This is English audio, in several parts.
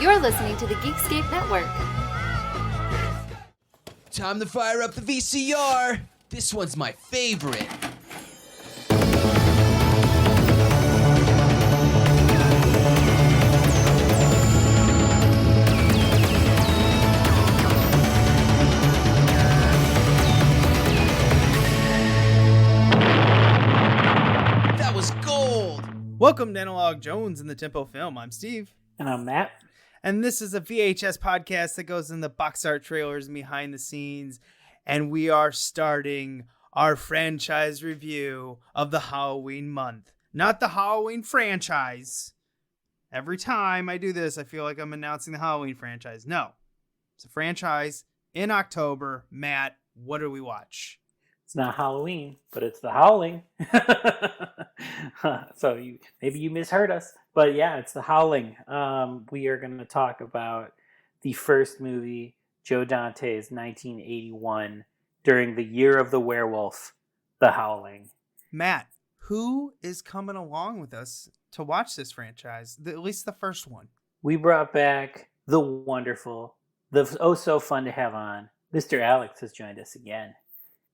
You're listening to the Geekscape Network. Time to fire up the VCR. This one's my favorite. That was gold. Welcome to Analog Jones in the Tempo Film. I'm Steve. And I'm Matt. And this is a VHS podcast that goes in the box art trailers and behind the scenes. And we are starting our franchise review of the Halloween month. Not the Halloween franchise. Every time I do this, I feel like I'm announcing the Halloween franchise. No. It's a franchise in October. Matt, what do we watch? It's not Halloween, but it's the Howling. So maybe you misheard us. But yeah, it's the Howling. We are going to talk about the first movie, Joe Dante's 1981, during the year of the werewolf, The Howling. Matt, who is coming along with us to watch this franchise? At least the first one. We brought back the wonderful, the oh so fun to have on, Mr. Alex has joined us again.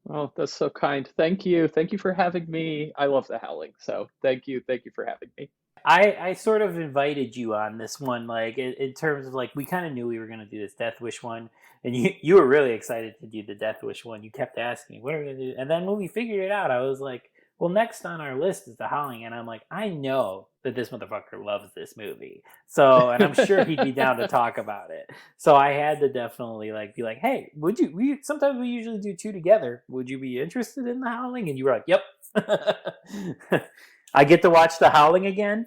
Oh, that's so kind. Thank you. Thank you for having me. I love the Howling, so thank you. Thank you for having me. I sort of invited you on this one, like in terms of like we kind of knew we were going to do this Death Wish one, and you were really excited to do the Death Wish one. You kept asking me, what are we going to do? And then when we figured it out, I was like, well, next on our list is the Howling, and I'm like, I know that this motherfucker loves this movie, so and I'm sure he'd be down to talk about it. So I had to definitely like be like, hey, would you? Sometimes we usually do two together. Would you be interested in the Howling? And you were like, yep. I get to watch the Howling again.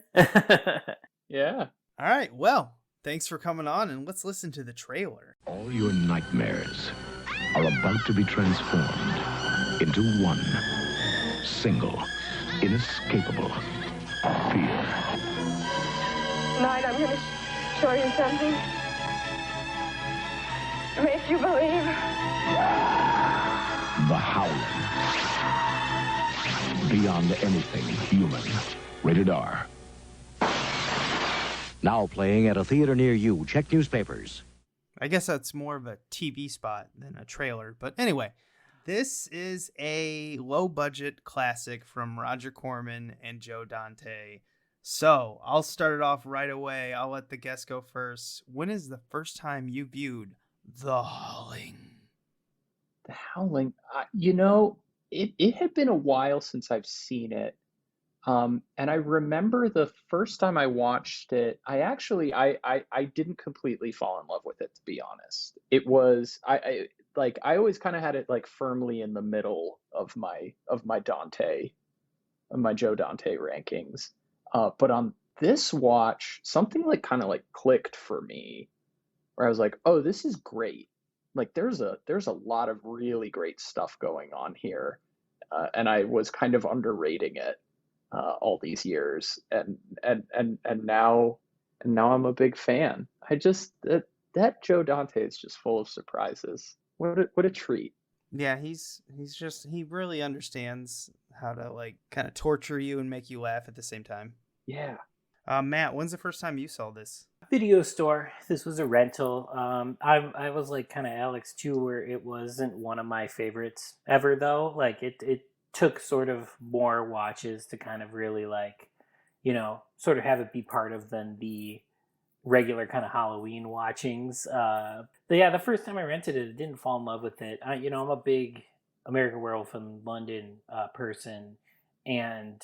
Yeah. All right. Well, thanks for coming on, and let's listen to the trailer. All your nightmares are about to be transformed into one single, inescapable fear. Tonight I'm going to show you something. Make you believe. The Howling. Beyond anything human. Rated R. Now playing at a theater near you. Check newspapers. I guess that's more of a TV spot than a trailer. But anyway, this is a low-budget classic from Roger Corman and Joe Dante. So I'll start it off right away. I'll let the guest go first. When is the first time you viewed The Howling? The Howling. It had been a while since I've seen it. And I remember the first time I watched it, I didn't completely fall in love with it, to be honest. It was I always kind of had it like firmly in the middle of my Joe Dante rankings. But on this watch, something like kind of like clicked for me, where I was like, oh, this is great. Like there's a lot of really great stuff going on here, and I was kind of underrating it all these years, and now I'm a big fan. I just that Joe Dante is just full of surprises. What a treat. Yeah, he really understands how to like kind of torture you and make you laugh at the same time. Yeah. Matt, when's the first time you saw this? Video store. This was a rental. I was like kind of Alex too, where it wasn't one of my favorites ever though. Like it took sort of more watches to kind of really like, sort of have it be part of than the regular kind of Halloween watchings. But yeah, the first time I rented it, I didn't fall in love with it. I'm a big American Werewolf in London person, and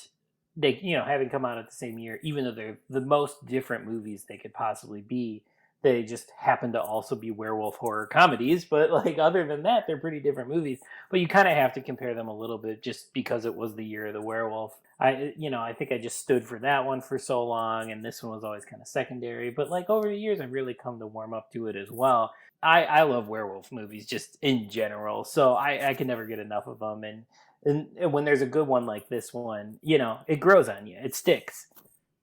they, having come out at the same year, even though they're the most different movies they could possibly be, they just happen to also be werewolf horror comedies. But like other than that, they're pretty different movies. But you kind of have to compare them a little bit just because it was the year of the werewolf. I think I just stood for that one for so long, and this one was always kind of secondary. But like over the years, I've really come to warm up to it as well. I love werewolf movies just in general, so I can never get enough of them. And when there's a good one like this one, it grows on you. It sticks.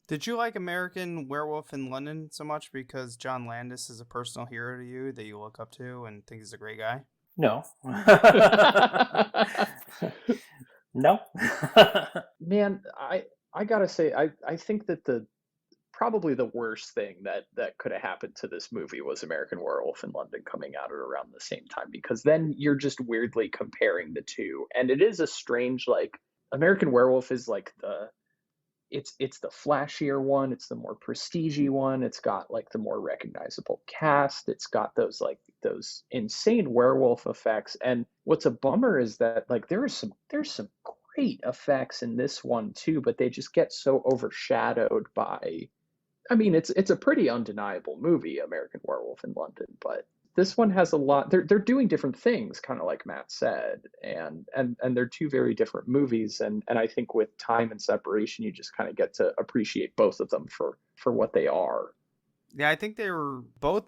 Did you like American Werewolf in London so much because John Landis is a personal hero to you that you look up to and think he's a great guy? No. No. Man, I gotta say, I think that probably the worst thing that could have happened to this movie was American Werewolf in London coming out at around the same time, because then you're just weirdly comparing the two. And it is a strange, like, American Werewolf is like it's the flashier one, it's the more prestige-y one, it's got like the more recognizable cast, it's got those insane werewolf effects. And what's a bummer is that like there's some great effects in this one too, but they just get so overshadowed by, I mean, it's a pretty undeniable movie, American Werewolf in London, but this one has a lot. They're doing different things, kind of like Matt said, and they're two very different movies. And I think with time and separation, you just kind of get to appreciate both of them for what they are. Yeah, I think they're both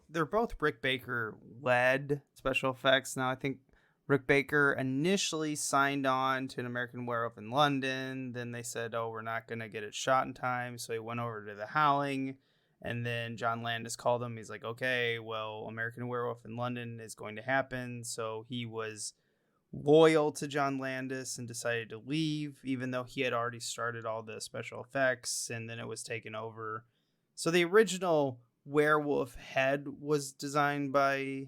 Rick Baker led special effects. Now I think Rick Baker initially signed on to an American Werewolf in London. Then they said, "Oh, we're not gonna get it shot in time," so he went over to the Howling. And then John Landis called him. He's like, okay, well, American Werewolf in London is going to happen. So he was loyal to John Landis and decided to leave, even though he had already started all the special effects, and then it was taken over. So the original werewolf head was designed by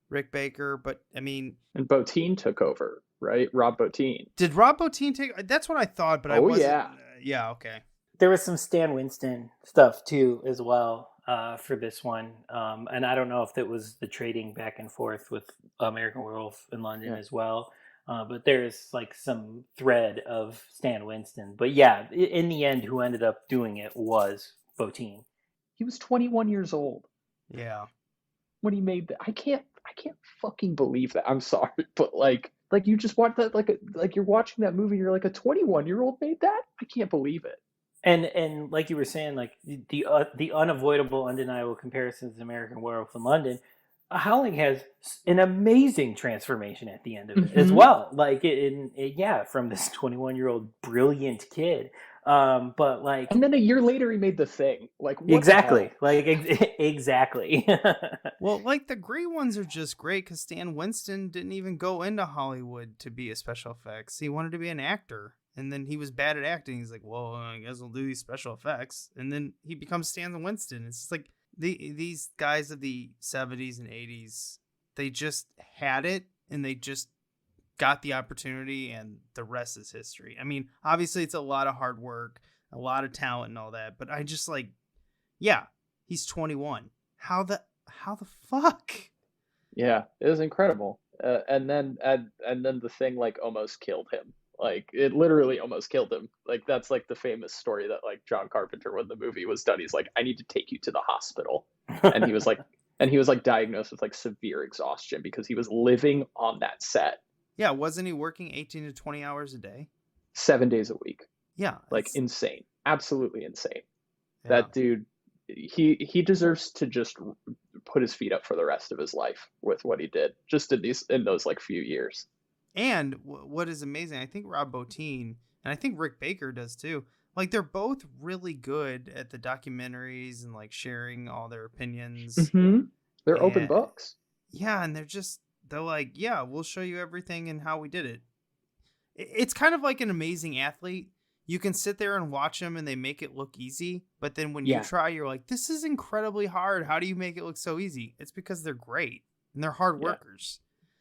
Rick Baker, but I mean... And Bottin took over, right? Rob Bottin. Did Rob Bottin take... That's what I thought, but I wasn't... Yeah. Yeah, okay. There was some Stan Winston stuff too as well for this one, and I don't know if that was the trading back and forth with American Werewolf in London as well, but there's like some thread of Stan Winston. But yeah, in the end, who ended up doing it was Bottin. He was 21 years old. Yeah. When he made that, I can't fucking believe that. I'm sorry, but like you just watch that like you're watching that movie. You're like, a 21-year-old made that? I can't believe it. And like you were saying, like the unavoidable, undeniable comparisons to American Werewolf in London, Howling has an amazing transformation at the end of it as well. Like from this 21-year-old brilliant kid, but like, and then a year later he made The Thing. Like what exactly, exactly. Well, like the Grey Ones are just great because Stan Winston didn't even go into Hollywood to be a special effects. He wanted to be an actor. And then he was bad at acting. He's like, well, I guess I'll do these special effects. And then he becomes Stan Winston. It's just like these guys of the 70s and 80s, they just had it and they just got the opportunity and the rest is history. I mean, obviously it's a lot of hard work, a lot of talent and all that. But I just like, yeah, he's 21. How the fuck? Yeah, it was incredible. And then The Thing like almost killed him. Like it literally almost killed him. Like that's like the famous story that like John Carpenter, when the movie was done, he's like, I need to take you to the hospital. And he was like diagnosed with like severe exhaustion because he was living on that set. Yeah, wasn't he working 18 to 20 hours a day? 7 days a week. Yeah. Like insane. Absolutely insane. Yeah. That dude, he deserves to just put his feet up for the rest of his life with what he did just in those like few years. And what is amazing, I think Rob Bottin, and I think Rick Baker does too, like they're both really good at the documentaries and like sharing all their opinions. Mm-hmm. They're open books. Yeah, and they're like, yeah, we'll show you everything and how we did it. It's kind of like an amazing athlete. You can sit there and watch them and they make it look easy. But then when you try, you're like, this is incredibly hard. How do you make it look so easy? It's because they're great and they're hard workers.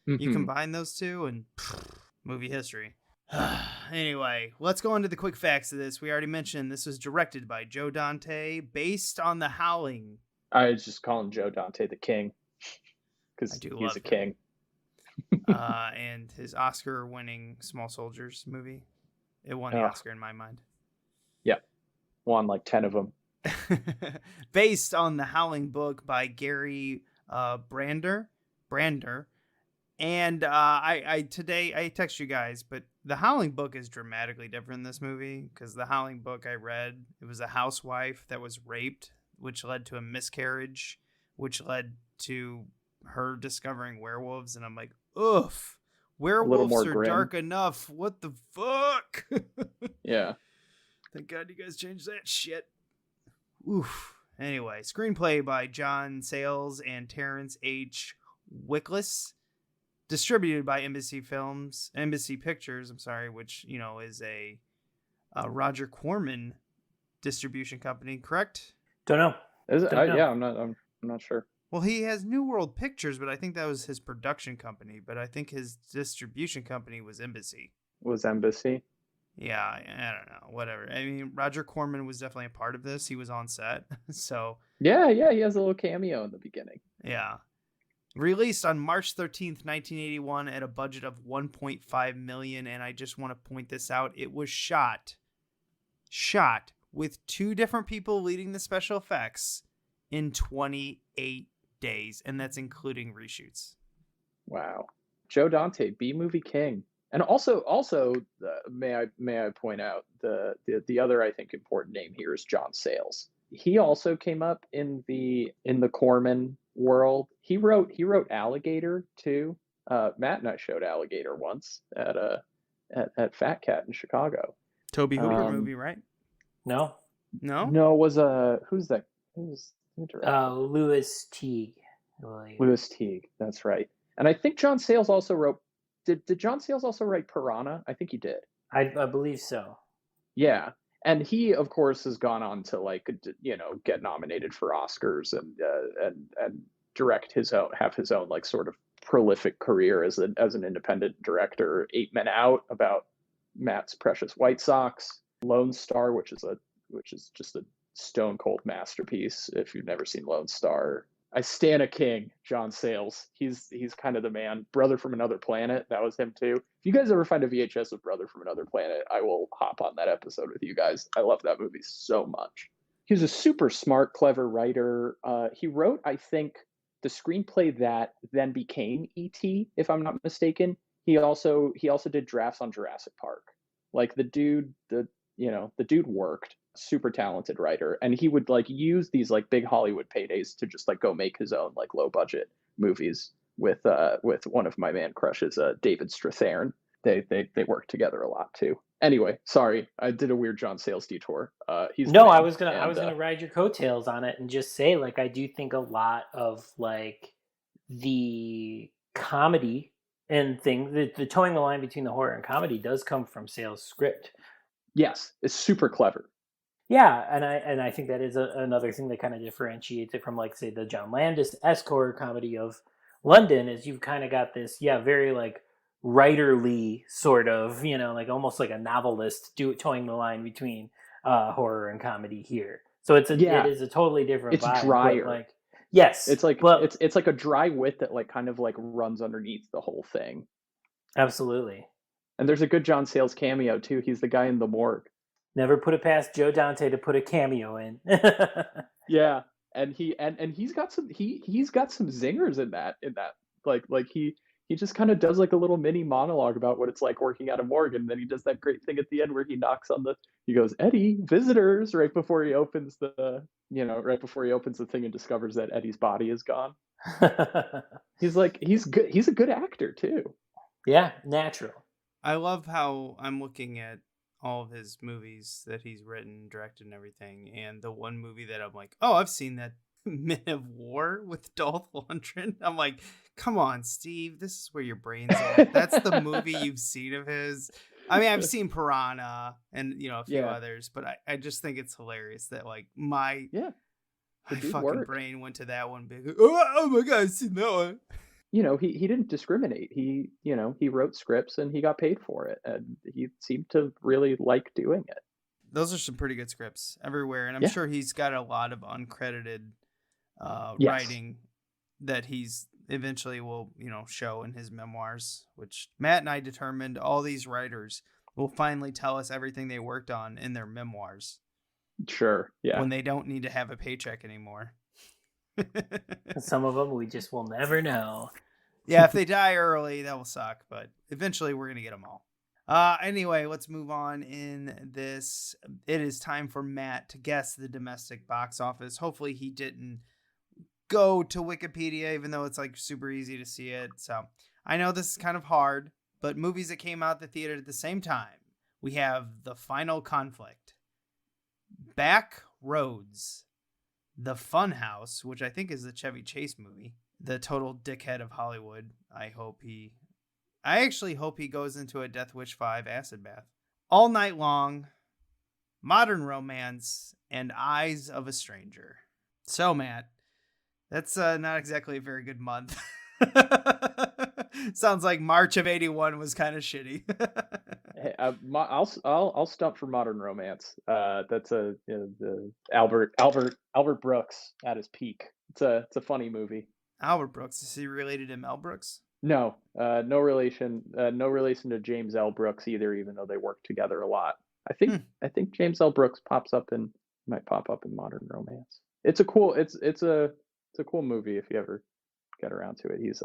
Mm-hmm. You combine those two and movie history. Anyway, let's go into the quick facts of this. We already mentioned this was directed by Joe Dante, based on The Howling. I just call him Joe Dante the King because he's a king. And his Oscar-winning Small Soldiers movie. It won the Oscar in my mind. Yeah, won like 10 of them. Based on the Howling book by Gary Brandner. And I text you guys, but the Howling book is dramatically different in this movie because the Howling book I read, it was a housewife that was raped, which led to a miscarriage, which led to her discovering werewolves. And I'm like, oof, werewolves are dark enough. What the fuck? Yeah. Thank God you guys changed that shit. Oof. Anyway, screenplay by John Sayles and Terence H. Winkless. Distributed by Embassy Pictures, which, is a Roger Corman distribution company, correct? Don't know. Is it? Don't know. Yeah, I'm not sure. Well, he has New World Pictures, but I think that was his production company. But I think his distribution company was Embassy. Was Embassy? Yeah, I don't know. Whatever. I mean, Roger Corman was definitely a part of this. He was on set. So, Yeah, he has a little cameo in the beginning. yeah. Released on March 13th, 1981 at a budget of $1.5 million. And I just want to point this out. It was shot with 2 different people leading the special effects in 28 days. And that's including reshoots. Wow. Joe Dante, B-movie king. And also, may I point out the other, I think, important name here is John Sayles. He also came up in the Corman world. He wrote Alligator too. Matt and I showed Alligator once at Fat Cat in Chicago. Toby Hooper movie, right? No. No? No, it was who's that? Who's Louis Teague. Louis Teague. That's right. And I think John Sayles also wrote. Did John Sayles also write Piranha? I think he did. I believe so. Yeah. And he, of course, has gone on to get nominated for Oscars and direct have his own like sort of prolific career as an independent director. 8 Men Out, about Matt's precious White Sox, Lone Star, which is just a stone cold masterpiece. If you've never seen Lone Star, I stan a king, John Sayles. He's kind of the man. Brother from Another Planet, that was him too. If you guys ever find a VHS of Brother from Another Planet, I will hop on that episode with you guys. I love that movie so much. He was a super smart, clever writer. He wrote, I think, the screenplay that then became E.T., if I'm not mistaken. He also did drafts on Jurassic Park. Like the dude worked. Super talented writer, and he would like use these like big Hollywood paydays to just like go make his own like low budget movies with one of my man crushes, David Strathairn. They work together a lot too. Anyway, sorry, I did a weird John Sayles detour. I was gonna ride your coattails on it and just say, like, I do think a lot of like the comedy and the towing the line between the horror and comedy does come from Sayles' script. Yes, it's super clever. Yeah, and I think that is another thing that kind of differentiates it from, like, say, the John Landis-esque horror comedy of London, is you've kind of got this, very, like, writerly sort of, like almost like a novelist towing the line between horror and comedy here. So it is a totally different vibe. It's drier. Like, yes. It's like, it's like a dry wit that, like, kind of, like, runs underneath the whole thing. Absolutely. And there's a good John Sayles cameo, too. He's the guy in the morgue. Never put it past Joe Dante to put a cameo in. Yeah, and he's got some zingers in that like he just kind of does like a little mini monologue about what it's like working at a morgue, and then he does that great thing at the end where he goes, Eddie, visitors, right before he opens the thing and discovers that Eddie's body is gone. He's good. He's a good actor too. Yeah, natural. I love how I'm looking at all of his movies that he's written, directed, and everything. And the one movie that I'm like, oh, I've seen that, Men of War with Dolph Lundgren. I'm like, come on, Steve, this is where your brain's at. That's the movie you've seen of his. I mean, I've seen Piranha and, a few others, but I just think it's hilarious that like my fucking brain went to that one big. Oh my God, I've seen that one. He didn't discriminate. He wrote scripts and he got paid for it. And he seemed to really like doing it. Those are some pretty good scripts everywhere. And I'm sure he's got a lot of uncredited writing that he's eventually will, show in his memoirs, which Matt and I determined all these writers will finally tell us everything they worked on in their memoirs. Sure. Yeah. When they don't need to have a paycheck anymore. Some of them we just will never know. Yeah, if they die early, that will suck, but eventually we're going to get them all. Anyway, let's move on in this. It is time for Matt to guess the domestic box office. Hopefully he didn't go to Wikipedia, even though it's like super easy to see it. So I know this is kind of hard, but movies that came out the theater at the same time. We have The Final Conflict, Back Roads, The Funhouse, which I think is the Chevy Chase movie, the total dickhead of Hollywood. I actually hope he goes into a Death Wish 5 acid bath. All Night Long, Modern Romance, and Eyes of a Stranger. So, Matt, that's not exactly a very good month. Sounds like March of '81 was kind of shitty. Hey, I'll stump for Modern Romance. That's the Albert Brooks at his peak. It's a funny movie. Albert Brooks, is he related to Mel Brooks? No, no relation to James L. Brooks either, even though they work together a lot. I think James L. Brooks might pop up in Modern Romance. It's a cool movie if you ever get around to it. He's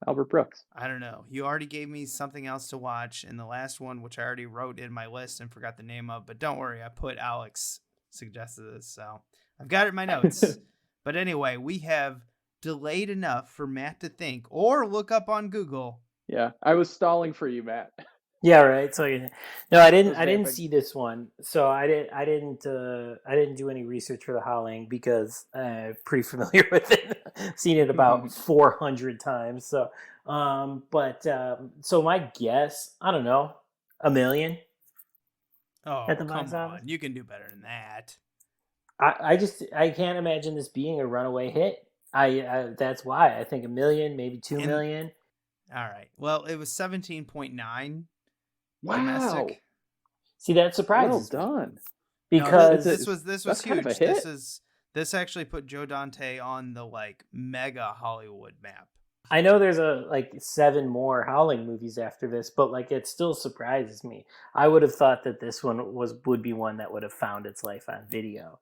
Albert Brooks. I don't know. You already gave me something else to watch in the last one, which I already wrote in my list and forgot the name of, but don't worry, I put Alex suggested this, so I've got it in my notes. But anyway, we have delayed enough for Matt to think or look up on Google. Yeah, I was stalling for you, Matt. Yeah, right. So no, I didn't see this one. So I didn't do any research for the Howling because I'm pretty familiar with it. Seen it about 400 times. So, so my guess, I don't know, $1 million. Oh, at the come box office? on. You can do better than that. I can't imagine this being a runaway hit. That's why I think $1 million, maybe $2 million. All right. Well, it was 17.9. Wow. Domestic. See, that surprises well done. Because this was huge. Kind of a hit. This actually put Joe Dante on the mega Hollywood map. I know there's 7 more Howling movies after this, but it still surprises me. I would have thought that this one would be one that would have found its life on video.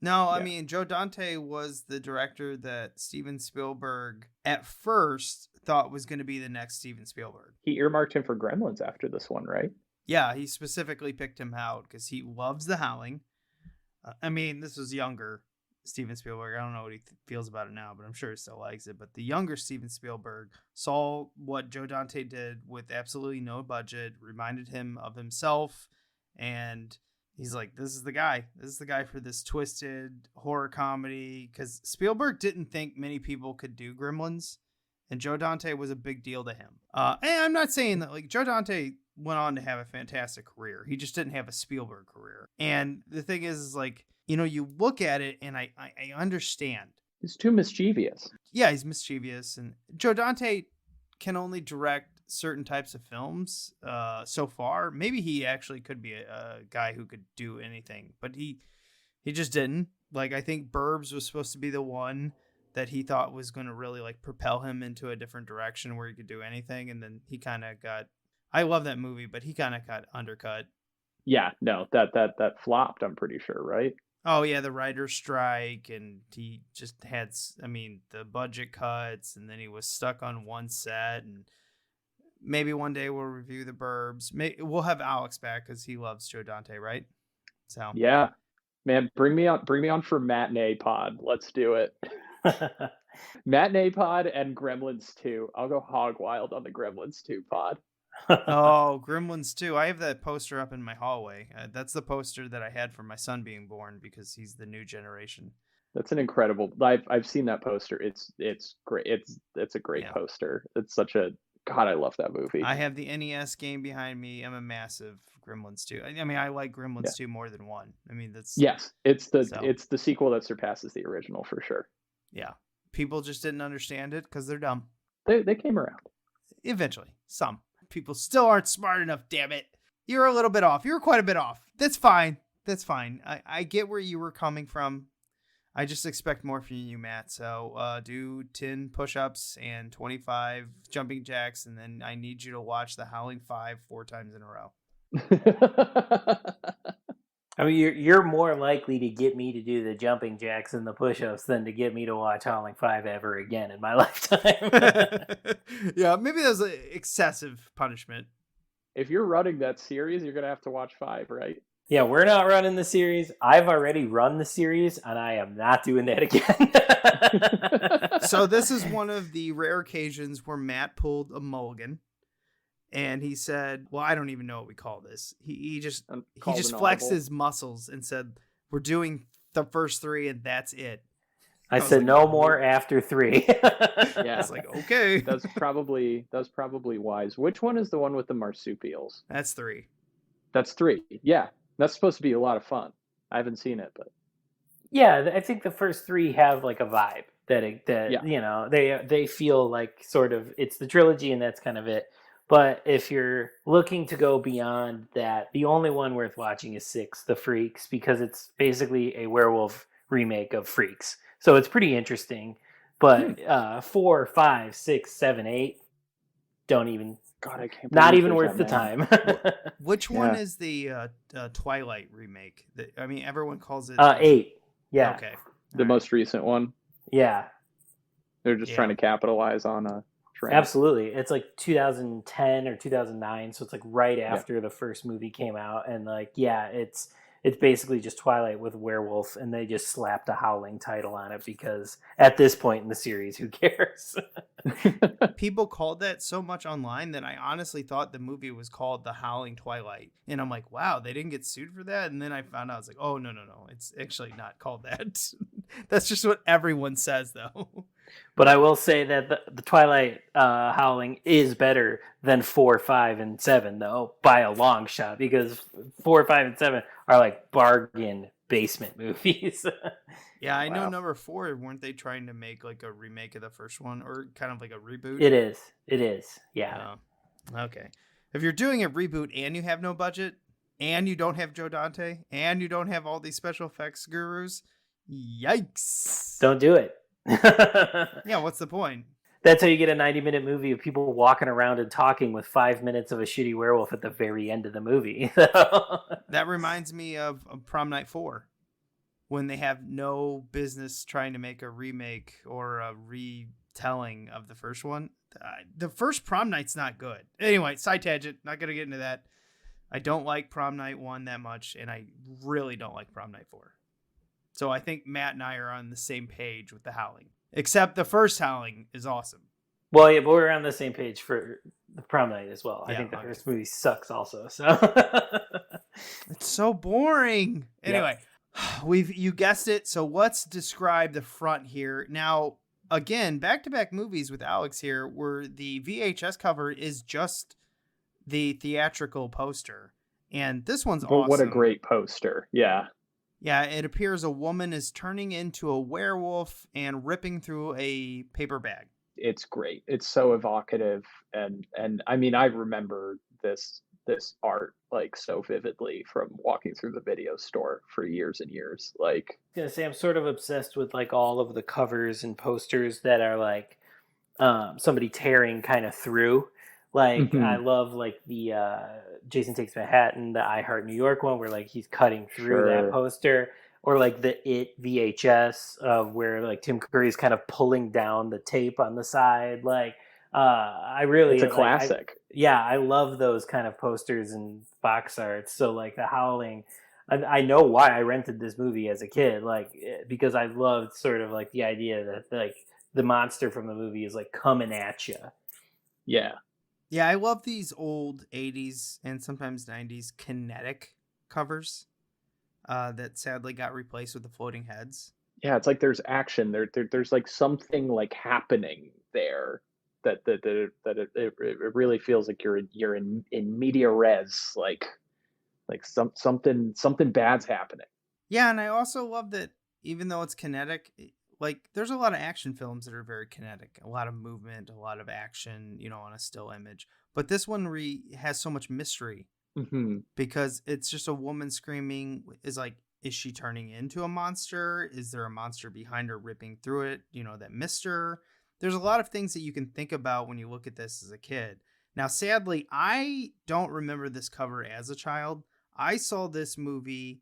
No, I mean, Joe Dante was the director that Steven Spielberg at first thought was going to be the next Steven Spielberg. He earmarked him for Gremlins after this one, right? Yeah, he specifically picked him out because he loves The Howling. I mean, this was younger Steven Spielberg. I don't know what he feels about it now, but I'm sure he still likes it. But the younger Steven Spielberg saw what Joe Dante did with absolutely no budget, reminded him of himself, and he's like, this is the guy. This is the guy for this twisted horror comedy. Because Spielberg didn't think many people could do Gremlins, and Joe Dante was a big deal to him. And I'm not saying that Joe Dante went on to have a fantastic career. He just didn't have a Spielberg career. And the thing is you look at it and I understand. He's too mischievous. Yeah, he's mischievous. And Joe Dante can only direct certain types of films so far. Maybe he actually could be a guy who could do anything, but he just didn't. I think Burbs was supposed to be the one that he thought was going to really propel him into a different direction where he could do anything, and then he kind of got, I love that movie, but he kind of got undercut. Yeah, no, that flopped, I'm pretty sure, right? Oh yeah, the writer's strike, and he just had, the budget cuts, and then he was stuck on one set, and maybe one day we'll review the Burbs. We'll have Alex back because he loves Joe Dante, right? So yeah, man, bring me on for Matinee Pod. Let's do it. Matinee Pod and Gremlins 2. I'll go hog wild on the Gremlins 2 pod. Oh, Gremlins 2. I have that poster up in my hallway. That's the poster that I had for my son being born because he's the new generation. That's an incredible. I've seen that poster. It's great. It's a great poster. It's such a God. I love that movie. I have the NES game behind me. I'm a massive Gremlins 2. I mean, I like Gremlins 2 more than 1. I mean, that's it's the sequel that surpasses the original for sure. Yeah, people just didn't understand it because they're dumb. They came around eventually. Some people still aren't smart enough. Damn it, you're a little bit off. You're quite a bit off. That's fine. I get where you were coming from. I just expect more from you, Matt. So do 10 push-ups and 25 jumping jacks, and then I need you to watch The Howling 5 4 times in a row. I mean, you're more likely to get me to do the jumping jacks and the push-ups than to get me to watch Howling 5 ever again in my lifetime. Yeah, maybe that's an excessive punishment. If you're running that series, you're going to have to watch 5, right? Yeah, we're not running the series. I've already run the series, and I am not doing that again. So this is one of the rare occasions where Matt pulled a mulligan. And he said, well, I don't even know what we call this. He just flexed his muscles and said, we're doing the first 3 and that's it. I said no more after 3. Yeah. It's okay. That's probably wise. Which one is the one with the marsupials? That's 3. That's 3. Yeah. That's supposed to be a lot of fun. I haven't seen it, but Yeah, I think the first three have like a vibe that yeah. you know, they feel like sort of it's the trilogy and that's kind of it. But if you're looking to go beyond that, the only one worth watching is 6, The Freaks, because it's basically a werewolf remake of Freaks. So it's pretty interesting. But 4, 5, 6, 7, 8 don't even God, I can't. not believe even there's worth the that many. time. Which one Yeah. is the Twilight remake? I mean, everyone calls it 8. Yeah. Okay. The most recent one. Yeah. They're just trying to capitalize on a trend. Absolutely. It's like 2010 or 2009, so it's like right after the first movie came out, and like it's basically just Twilight with werewolf, and they just slapped a Howling title on it because at this point in the series, who cares? People called that so much online that I honestly thought the movie was called The Howling Twilight. And I'm like, wow, they didn't get sued for that? And then I found out, I was like, oh, no. It's actually not called that. That's just what everyone says, though. But I will say that the Twilight Howling is better than 4, 5, and 7, though, by a long shot, because 4, 5, and 7 are like bargain basement movies. Yeah, I know number 4, weren't they trying to make like a remake of the first one or kind of like a reboot? It is. Yeah. Okay. If you're doing a reboot and you have no budget and you don't have Joe Dante and you don't have all these special effects gurus, yikes. Don't do it. Yeah, what's the point? That's how you get a 90-minute movie of people walking around and talking with 5 minutes of a shitty werewolf at the very end of the movie. That reminds me of Prom Night 4. When they have no business trying to make a remake or a retelling of the first one. The first Prom Night's not good. Anyway, side tangent. Not going to get into that. I don't like Prom Night 1 that much, and I really don't like Prom Night 4. So I think Matt and I are on the same page with the Howling. Except the first Howling is awesome. Well, yeah, but we're on the same page for the Prom Night as well. Yeah, I think the okay. first movie sucks also. So It's so boring. Anyway. You guessed it. So let's describe the front here. Now, again, back-to-back movies with Alex here where the VHS cover is just the theatrical poster. And this one's awesome. What a great poster. Yeah. Yeah, it appears a woman is turning into a werewolf and ripping through a paper bag. It's great. It's so evocative. And I mean, I remember this art like so vividly from walking through the video store for years and years. Like, I was gonna say I'm sort of obsessed with like all of the covers and posters that are like somebody tearing kind of through. Like I love like the Jason Takes Manhattan, the I Heart New York one where like he's cutting through that poster, or like the It VHS of where like Tim Curry's kind of pulling down the tape on the side. Like I really, it's a classic. I love those kind of posters and box arts. So like the Howling, I know why I rented this movie as a kid, like because I loved sort of like the idea that like the monster from the movie is like coming at you. Yeah. Yeah, I love these old 80s and sometimes 90s kinetic covers that sadly got replaced with the floating heads. Yeah, it's like there's action. There's like something like happening there. That it really feels like you're in media res, like something bad's happening. Yeah, and I also love that even though it's kinetic, like there's a lot of action films that are very kinetic, a lot of movement, a lot of action, on a still image. But this one has so much mystery because it's just a woman screaming. Is she turning into a monster? Is there a monster behind her ripping through it? That missed her. There's a lot of things that you can think about when you look at this as a kid. Now, sadly, I don't remember this cover as a child. I saw this movie.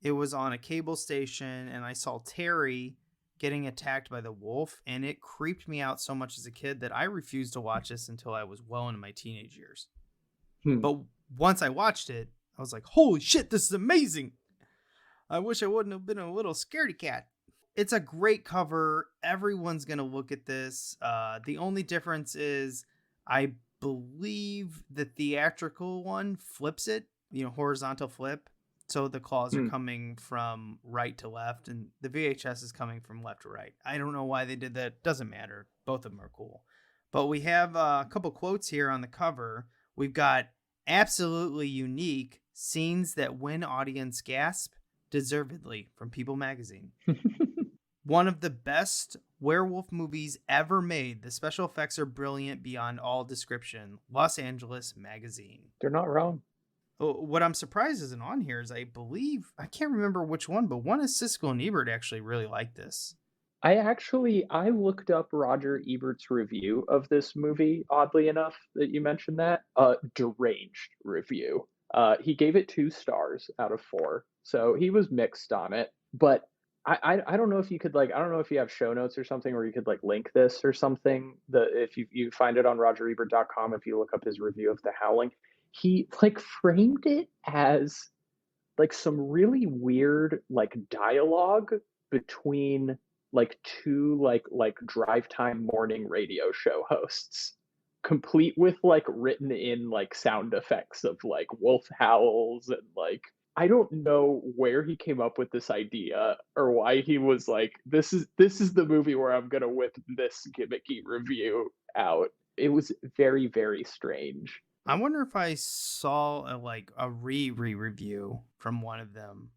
It was on a cable station, and I saw Terri getting attacked by the wolf, and it creeped me out so much as a kid that I refused to watch this until I was well into my teenage years. But once I watched it, I was like, holy shit, this is amazing. I wish I wouldn't have been a little scaredy cat. It's a great cover. Everyone's going to look at this. The only difference is I believe the theatrical one flips it, horizontal flip. So the claws are coming from right to left and the VHS is coming from left to right. I don't know why they did that. Doesn't matter. Both of them are cool. But we have a couple quotes here on the cover. We've got absolutely unique Scenes that win audience gasp, deservedly, from People magazine. One of the best werewolf movies ever made. The special effects are brilliant beyond all description. Los Angeles Magazine. They're not wrong. What I'm surprised isn't on here is I can't remember which one, but one is Siskel and Ebert actually really liked this. I looked up Roger Ebert's review of this movie, oddly enough that you mentioned that. Deranged review. He gave it 2 stars out of 4. So he was mixed on it. But I don't know if you could I don't know if you have show notes or something where you could link this or something. If you find it on RogerEbert.com, if you look up his review of The Howling, he framed it as some really weird dialogue between 2 drive time morning radio show hosts, complete with written in sound effects of wolf howls and I don't know where he came up with this idea or why he was this is the movie where I'm gonna whip this gimmicky review out. It was very, very strange. I wonder if I saw a review from one of them.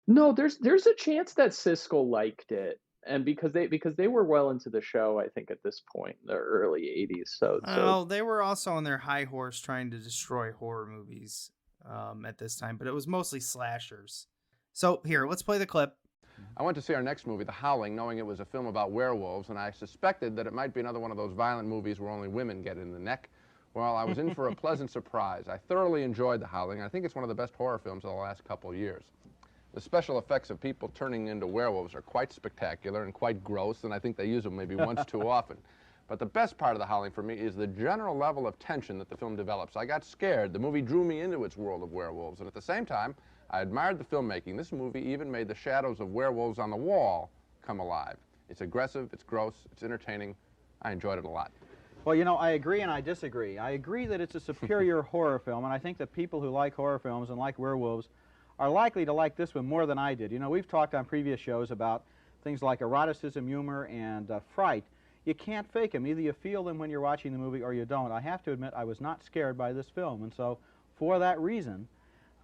No, there's a chance that Siskel liked it, and because they were well into the show, I think at this point in the early 80s. So they were also on their high horse trying to destroy horror movies at this time, but it was mostly slashers. So here, let's play the clip. I went to see our next movie, The Howling, knowing it was a film about werewolves, and I suspected that it might be another one of those violent movies where only women get in the neck. Well, I was in for a pleasant surprise. I thoroughly enjoyed The Howling. I think it's one of the best horror films of the last couple of years. The special effects of people turning into werewolves are quite spectacular and quite gross, and I think they use them maybe once too often. But the best part of The Howling for me is the general level of tension that the film develops. I got scared. The movie drew me into its world of werewolves, and at the same time, I admired the filmmaking. This movie even made the shadows of werewolves on the wall come alive. It's aggressive, it's gross, it's entertaining. I enjoyed it a lot. Well, you know, I agree and I disagree. I agree that it's a superior horror film, and I think that people who like horror films and like werewolves are likely to like this one more than I did. You know, we've talked on previous shows about things like eroticism, humor, and fright. You can't fake them. Either you feel them when you're watching the movie or you don't. I have to admit I was not scared by this film, and so for that reason,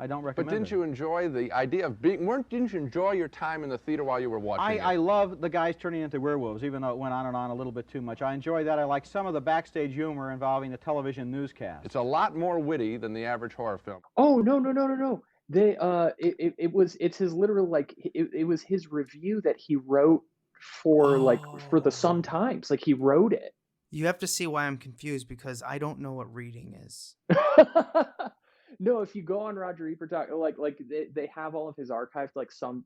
I don't recommend it. But didn't you enjoy the idea of being, didn't you enjoy your time in the theater while you were watching it? I love the guys turning into werewolves, even though it went on and on a little bit too much. I enjoy that. I like some of the backstage humor involving the television newscast. It's a lot more witty than the average horror film. Oh, no. It's his literal, it was his review that he wrote for, for the Sun Times. He wrote it. You have to see why I'm confused, because I don't know what reading is. No, if you go on Roger Ebert, they have all of his archived some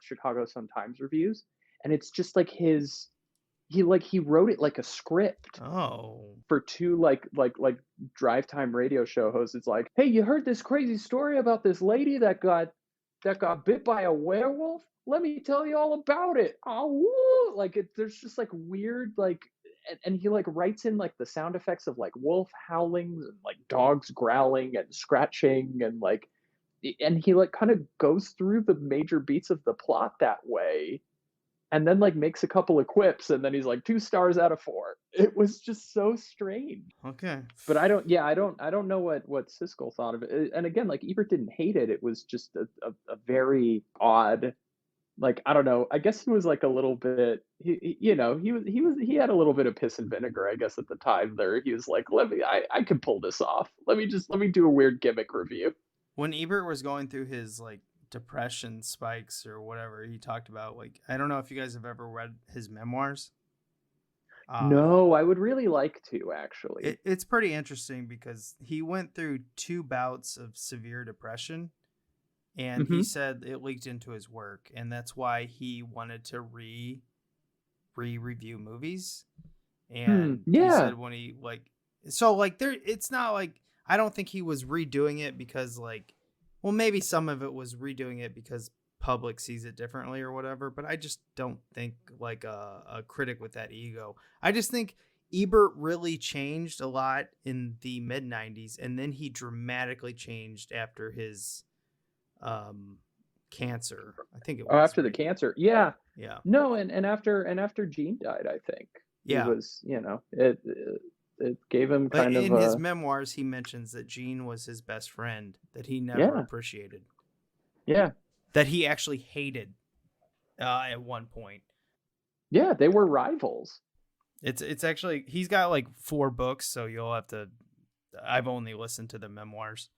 Chicago Sun-Times reviews, and it's just he wrote it like a script. Oh. For 2 drive time radio show hosts. It's hey, you heard this crazy story about this lady that got bit by a werewolf? Let me tell you all about it. Oh, woo! There's just weird and he writes in the sound effects of wolf howlings and dogs growling and scratching and and he kind of goes through the major beats of the plot that way, and then makes a couple of quips, and then he's 2 stars out of 4. It was just so strange. Okay. But I don't know what Siskel thought of it. And again, Ebert didn't hate it. It was just a very odd, I don't know. I guess he was a little bit, he had a little bit of piss and vinegar, I guess, at the time there. He was I can pull this off. Let me do a weird gimmick review. When Ebert was going through his depression spikes or whatever, he talked about I don't know if you guys have ever read his memoirs. No, I would really like to, actually. It's pretty interesting because he went through 2 bouts of severe depression. And he said it leaked into his work, and that's why he wanted to review movies. And he said when he it's not I don't think he was redoing it because well, maybe some of it was redoing it because public sees it differently or whatever, but I just don't think a critic with that ego. I just think Ebert really changed a lot in the mid-90s, and then he dramatically changed after his cancer. I think it was after the cancer. Yeah. Yeah. No, and after Gene died, I think. Yeah. It was, it gave him But kind of in his memoirs, he mentions that Jean was his best friend that he never appreciated. Yeah. That he actually hated at one point. Yeah, they were rivals. It's actually, he's got like 4 books, so you'll have to. I've only listened to the memoirs.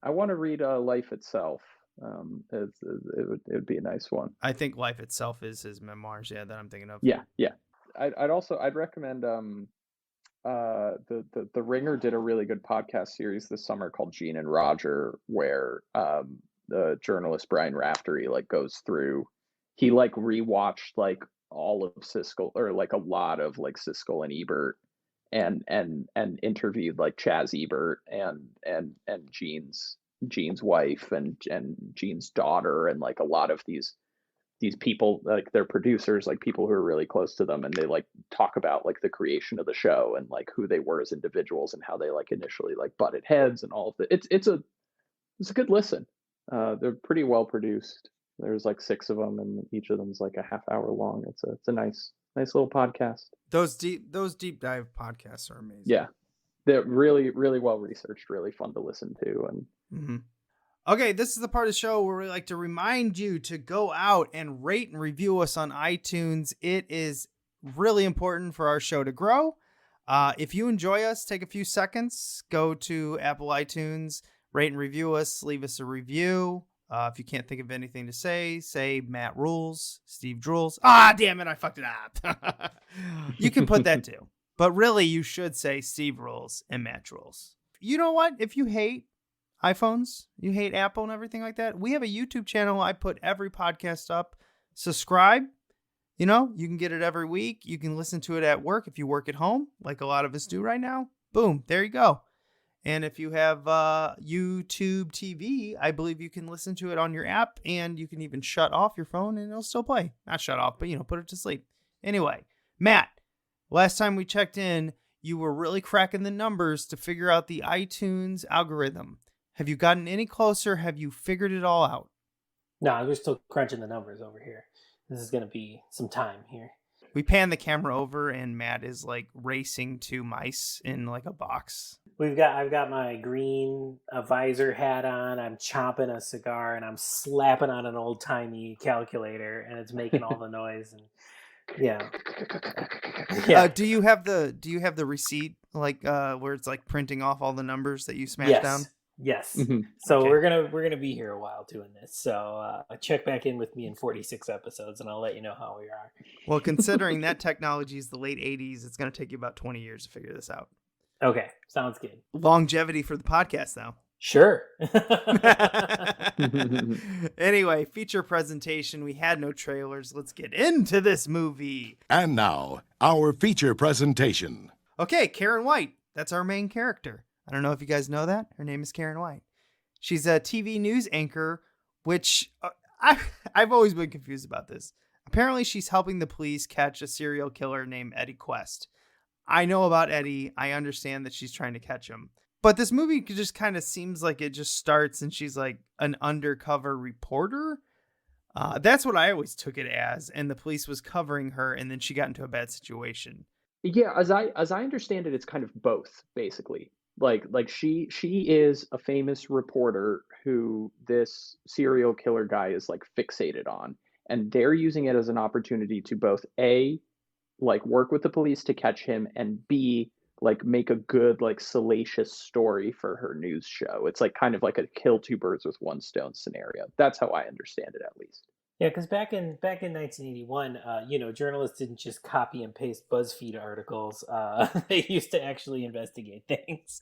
I want to read Life Itself. It would be a nice one. I think Life Itself is his memoirs. Yeah, that I'm thinking of. Yeah. I'd recommend the Ringer did a really good podcast series this summer called Gene and Roger, where the journalist Brian Raftery like goes through. He like rewatched like all of Siskel, or like a lot of like Siskel and Ebert, and interviewed like Chaz Ebert and Gene's wife and Gene's daughter, and like a lot of these people, like they're producers, like people who are really close to them, and they like talk about like the creation of the show and like who they were as individuals and how they like initially like butted heads and all of it. It's a good listen. They're pretty well produced. There's like 6 of them, and each of them's like a half hour long. It's a nice little podcast. Those deep dive podcasts are amazing. Yeah, they're really, really well researched, really fun to listen to. And Okay, this is the part of the show where we like to remind you to go out and rate and review us on iTunes. It is really important for our show to grow. If you enjoy us, take a few seconds, go to Apple iTunes, rate and review us, leave us a review. If you can't think of anything to say Matt rules, Steve drools. Ah, damn it, I fucked it up. You can put that too. But really, you should say Steve rules and Matt drools. You know what? If you hate iPhones, you hate Apple and everything like that, we have a YouTube channel. I put every podcast up. Subscribe. You know, you can get it every week. You can listen to it at work if you work at home, like a lot of us do right now. Boom, there you go. And if you have YouTube TV, I believe you can listen to it on your app, and you can even shut off your phone and it'll still play. Not shut off, but, put it to sleep. Anyway, Matt, last time we checked in, you were really cracking the numbers to figure out the iTunes algorithm. Have you gotten any closer? Have you figured it all out? No, we're still crunching the numbers over here. This is going to be some time here. We pan the camera over, and Matt is like racing 2 mice in like a box. I've got my green visor hat on. I'm chomping a cigar, and I'm slapping on an old timey calculator, and it's making all the noise. And yeah. Do you have the receipt like where it's like printing off all the numbers that you smashed down? Yes. Mm-hmm. So okay. We're gonna be here a while doing this. So check back in with me in 46 episodes, and I'll let you know how we are. Well, considering that technology is the late 80s, it's gonna take you about 20 years to figure this out. Okay, sounds good. Longevity for the podcast, though. Sure. Anyway, feature presentation. We had no trailers. Let's get into this movie. And now, our feature presentation. Okay, Karen White. That's our main character. I don't know if you guys know that. Her name is Karen White. She's a TV news anchor, which I've always been confused about this. Apparently, she's helping the police catch a serial killer named Eddie Quest. I know about Eddie. I understand that she's trying to catch him. But this movie just kind of seems like it just starts and she's like an undercover reporter. That's what I always took it as. And the police was covering her, and then she got into a bad situation. Yeah, as I understand it, it's kind of both, basically. Like she is a famous reporter who this serial killer guy is like fixated on, and they're using it as an opportunity to both A, like work with the police to catch him, and B, like make a good like salacious story for her news show. It's like kind of like a kill 2 birds with 1 stone scenario. That's how I understand it, at least. Yeah, because back in 1981, journalists didn't just copy and paste BuzzFeed articles. They used to actually investigate things.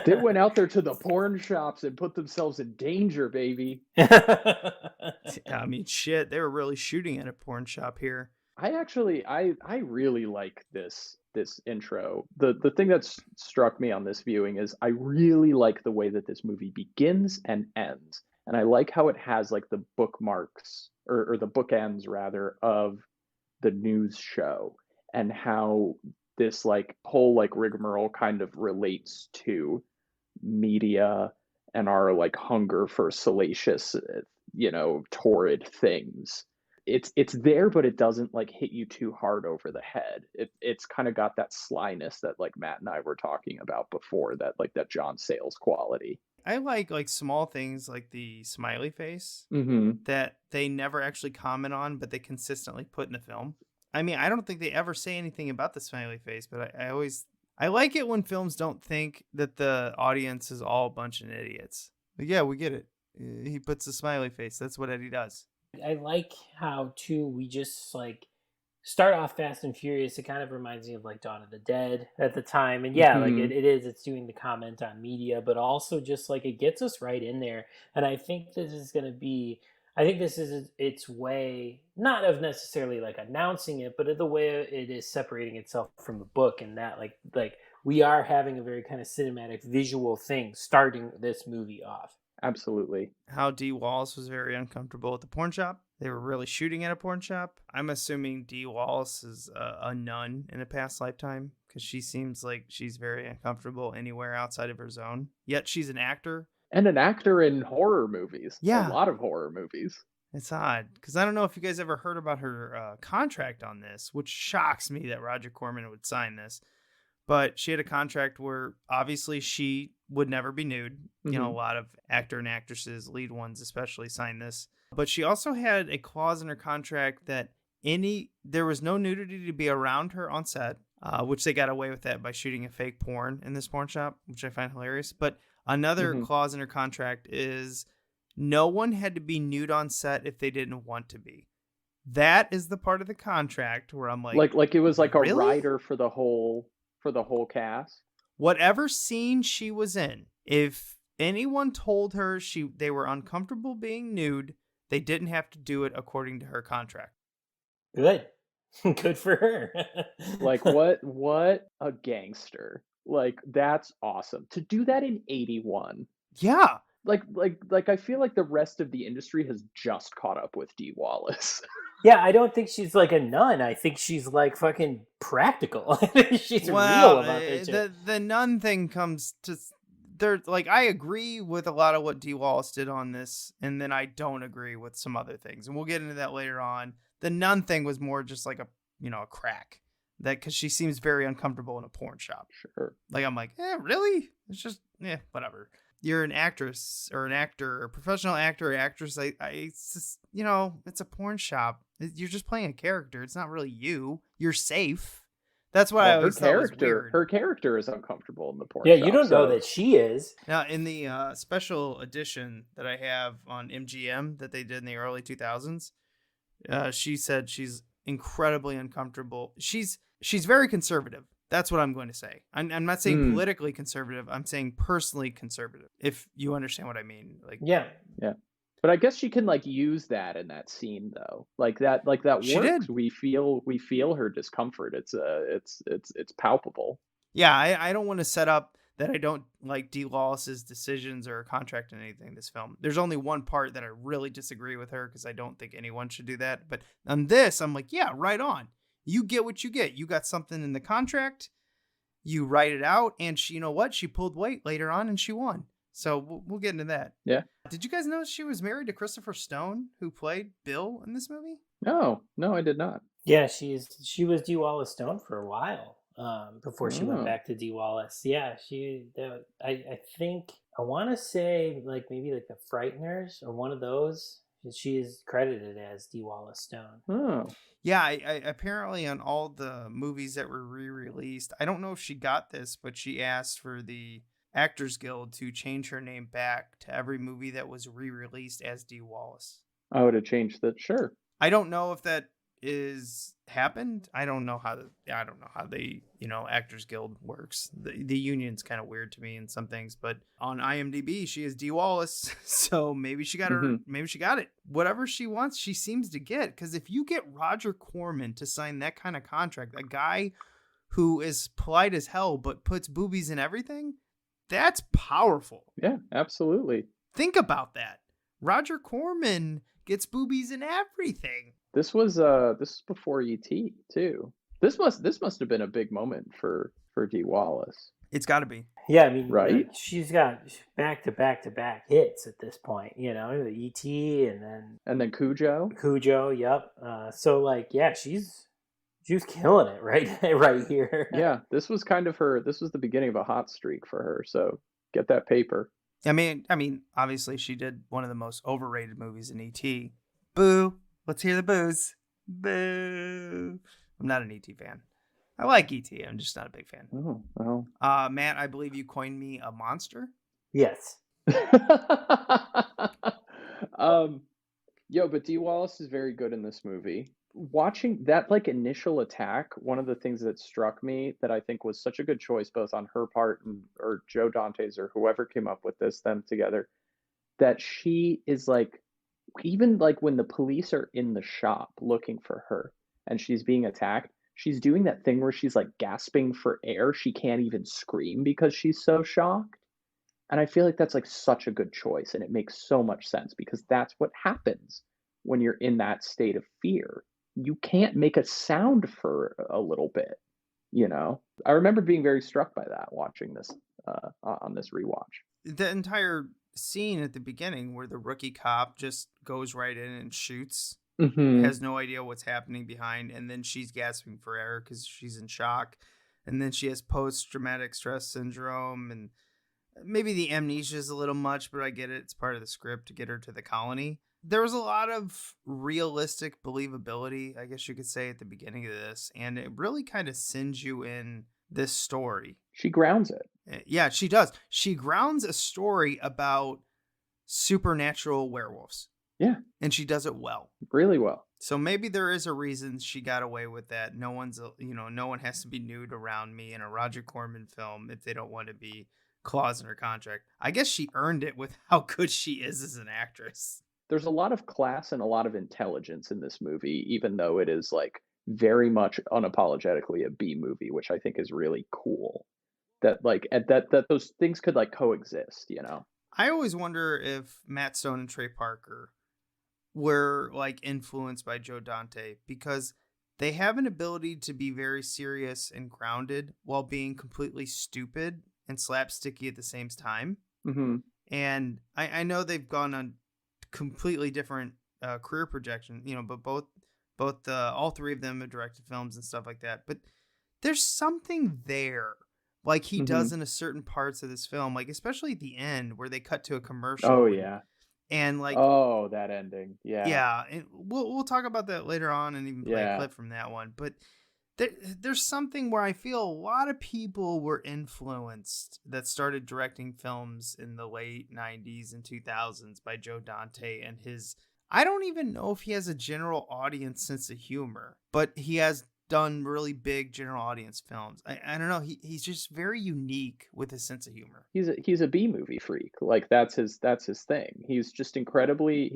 They went out there to the porn shops and put themselves in danger, baby. I mean, shit, they were really shooting at a porn shop here. I really like this intro. The thing that's struck me on this viewing is I really like the way that this movie begins and ends. And I like how it has like the bookmarks or the bookends rather of the news show, and how this like whole like rigmarole kind of relates to media and our like hunger for salacious, torrid things. it's there, but it doesn't like hit you too hard over the head. It's kind of got that slyness that like Matt and I were talking about before, that like that John Sayles quality. I like small things like the smiley face Mm-hmm. that they never actually comment on, but they consistently put in the film. I mean, I don't think they ever say anything about the smiley face, but I like it when films don't think that the audience is all a bunch of idiots. But yeah, we get it. He puts a smiley face. That's what Eddie does. I like how too we just like start off Fast and Furious. It kind of reminds me of like Dawn of the Dead at the time, and yeah, like it's doing the comment on media, but also just like it gets us right in there. And I think this is its way, not of necessarily like announcing it, but of the way it is separating itself from the book, and that like we are having a very kind of cinematic visual thing starting this movie off. Absolutely. How Dee Wallace was very uncomfortable at the porn shop. They were really shooting at a porn shop. I'm assuming Dee Wallace is a nun in a past lifetime, because she seems like she's very uncomfortable anywhere outside of her zone. Yet she's an actor. And an actor in horror movies. Yeah. A lot of horror movies. It's odd, because I don't know if you guys ever heard about her contract on this, which shocks me that Roger Corman would sign this. But she had a contract where obviously she would never be nude. Mm-hmm. You know, a lot of actor and actresses, lead ones especially, sign this. But she also had a clause in her contract that there was no nudity to be around her on set, which they got away with that by shooting a fake porn in this porn shop, which I find hilarious. But another clause in her contract is no one had to be nude on set if they didn't want to be. That is the part of the contract where I'm like it was like really? A rider for the whole cast. Whatever scene she was in, if anyone told her they were uncomfortable being nude, they didn't have to do it according to her contract. Good for her. Like what a gangster. Like that's awesome to do that in 81. Yeah. Like I feel like the rest of the industry has just caught up with Dee Wallace. Yeah, I don't think she's like a nun. I think she's like fucking practical. She's real about this shit. The nun thing comes to there. Like, I agree with a lot of what Dee Wallace did on this, and then I don't agree with some other things, and we'll get into that later on. The nun thing was more just like a crack, that because she seems very uncomfortable in a porn shop. Sure. Like, I'm like, really? It's just whatever. You're an actress or an actor or a professional actor or actress. It's just, it's a porn shop. You're just playing a character. It's not really you. You're safe. That's what I always thought was weird. Her character is uncomfortable in the porn shop. Yeah, you don't know that she is. Now, in the special edition that I have on MGM that they did in the early 2000s, she said she's incredibly uncomfortable. She's very conservative. That's what I'm going to say. I'm not saying politically conservative. I'm saying personally conservative, if you understand what I mean. Like, yeah. But I guess she can like use that in that scene though. Like that works. Did. We feel her discomfort. It's palpable. Yeah, I don't want to set up that I don't like Dee Wallace's decisions or contract in anything in this film. There's only one part that I really disagree with her, because I don't think anyone should do that. But on this, I'm like, yeah, right on. You get what you get. You got something in the contract. You write it out, and she, she pulled weight later on, and she won. So we'll get into that. Yeah. Did you guys know she was married to Christopher Stone, who played Bill in this movie? No, I did not. Yeah, she was Dee Wallace Stone for a while before she went back to Dee Wallace. Yeah, I think I want to say like maybe like The Frighteners or one of those. She is credited as Dee Wallace Stone. Oh. Yeah, I apparently on all the movies that were re-released, I don't know if she got this, but she asked for the Actors Guild to change her name back to every movie that was re-released as Dee Wallace. Oh, to change that, sure. I don't know if that is happened. I don't know how the Actors Guild works. The union's kind of weird to me in some things, but on IMDb she is Dee Wallace, so maybe she got her. Maybe she got it. Whatever she wants, she seems to get. Because if you get Roger Corman to sign that kind of contract, a guy who is polite as hell but puts boobies in everything, that's powerful. Yeah, absolutely. Think about that. Roger Corman gets boobies in everything. This was before E.T. too. This must have been a big moment for Dee Wallace. It's got to be. Yeah, I mean, Right? she's got back-to-back hits at this point. You know, the E.T. And then Cujo. Cujo. Yep. So like, yeah, she was killing it right here. Yeah, this was kind of her. This was the beginning of a hot streak for her. So get that paper. I mean, obviously she did one of the most overrated movies in E.T. Boo! Let's hear the boos. Boo! I'm not an E.T. fan. I like E.T. I'm just not a big fan. Oh, well. Matt, I believe you coined me a monster. Yes. But Dee Wallace is very good in this movie. Watching that like initial attack, one of the things that struck me that I think was such a good choice, both on her part or Joe Dante's or whoever came up with them together, that she is like, even like when the police are in the shop looking for her and she's being attacked, she's doing that thing where she's like gasping for air. She can't even scream because she's so shocked. And I feel like that's like such a good choice. And it makes so much sense because that's what happens when you're in that state of fear. You can't make a sound for a little bit, you know? I remember being very struck by that watching this on this rewatch. The entire scene at the beginning where the rookie cop just goes right in and shoots, has no idea what's happening behind, and then she's gasping for air because she's in shock, and then she has post-traumatic stress syndrome, and maybe the amnesia is a little much, but I get it. It's part of the script to get her to the colony. There was a lot of realistic believability, I guess you could say, at the beginning of this, and it really kind of sends you in this story. She grounds it. Yeah, she does. She grounds a story about supernatural werewolves. Yeah. And she does it well. Really well. So maybe there is a reason she got away with that. No one has to be nude around me in a Roger Corman film if they don't want to be clause in her contract. I guess she earned it with how good she is as an actress. There's a lot of class and a lot of intelligence in this movie, even though it is like very much unapologetically a B movie, which I think is really cool. That those things could like coexist, you know? I always wonder if Matt Stone and Trey Parker were like influenced by Joe Dante, because they have an ability to be very serious and grounded while being completely stupid and slapsticky at the same time. Mm-hmm. And I know they've gone on completely different career projection, but all three of them have directed films and stuff like that. But there's something there, like he does in a certain parts of this film, like especially at the end where they cut to a commercial. Oh yeah. And like, oh, that ending. Yeah. Yeah. And we'll talk about that later on and even play a clip from that one. But there's something where I feel a lot of people were influenced that started directing films in the late 90s and 2000s by Joe Dante and I don't even know if he has a general audience sense of humor, but he has done really big general audience films. I don't know. He's just very unique with his sense of humor. He's a B movie freak. Like that's his thing. He's just incredibly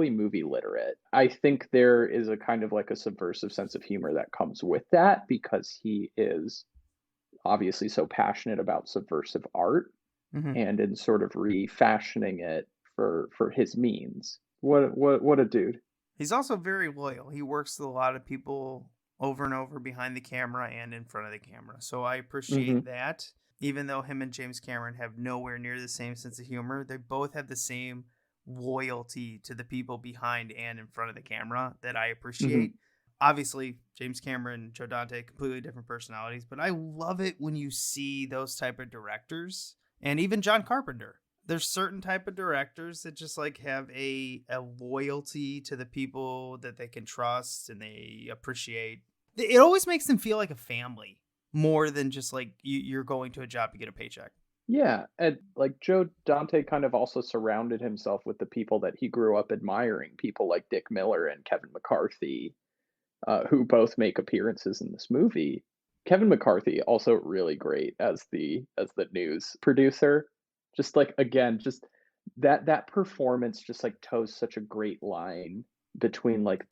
movie literate. I think there is a kind of like a subversive sense of humor that comes with that because he is obviously so passionate about subversive art and in sort of refashioning it for his means. What a dude. He's also very loyal. He works with a lot of people over and over behind the camera and in front of the camera. So I appreciate that. Even though him and James Cameron have nowhere near the same sense of humor, they both have the same loyalty to the people behind and in front of the camera that I appreciate. Obviously, James Cameron, Joe Dante, completely different personalities, but I love it when you see those type of directors, and even John Carpenter. There's certain type of directors that just like have a loyalty to the people that they can trust and they appreciate. It always makes them feel like a family more than just like you're going to a job to get a paycheck. Yeah, and like Joe Dante kind of also surrounded himself with the people that he grew up admiring, people like Dick Miller and Kevin McCarthy, who both make appearances in this movie. Kevin McCarthy also really great as the news producer. Just like, again, just that performance just like toes such a great line between like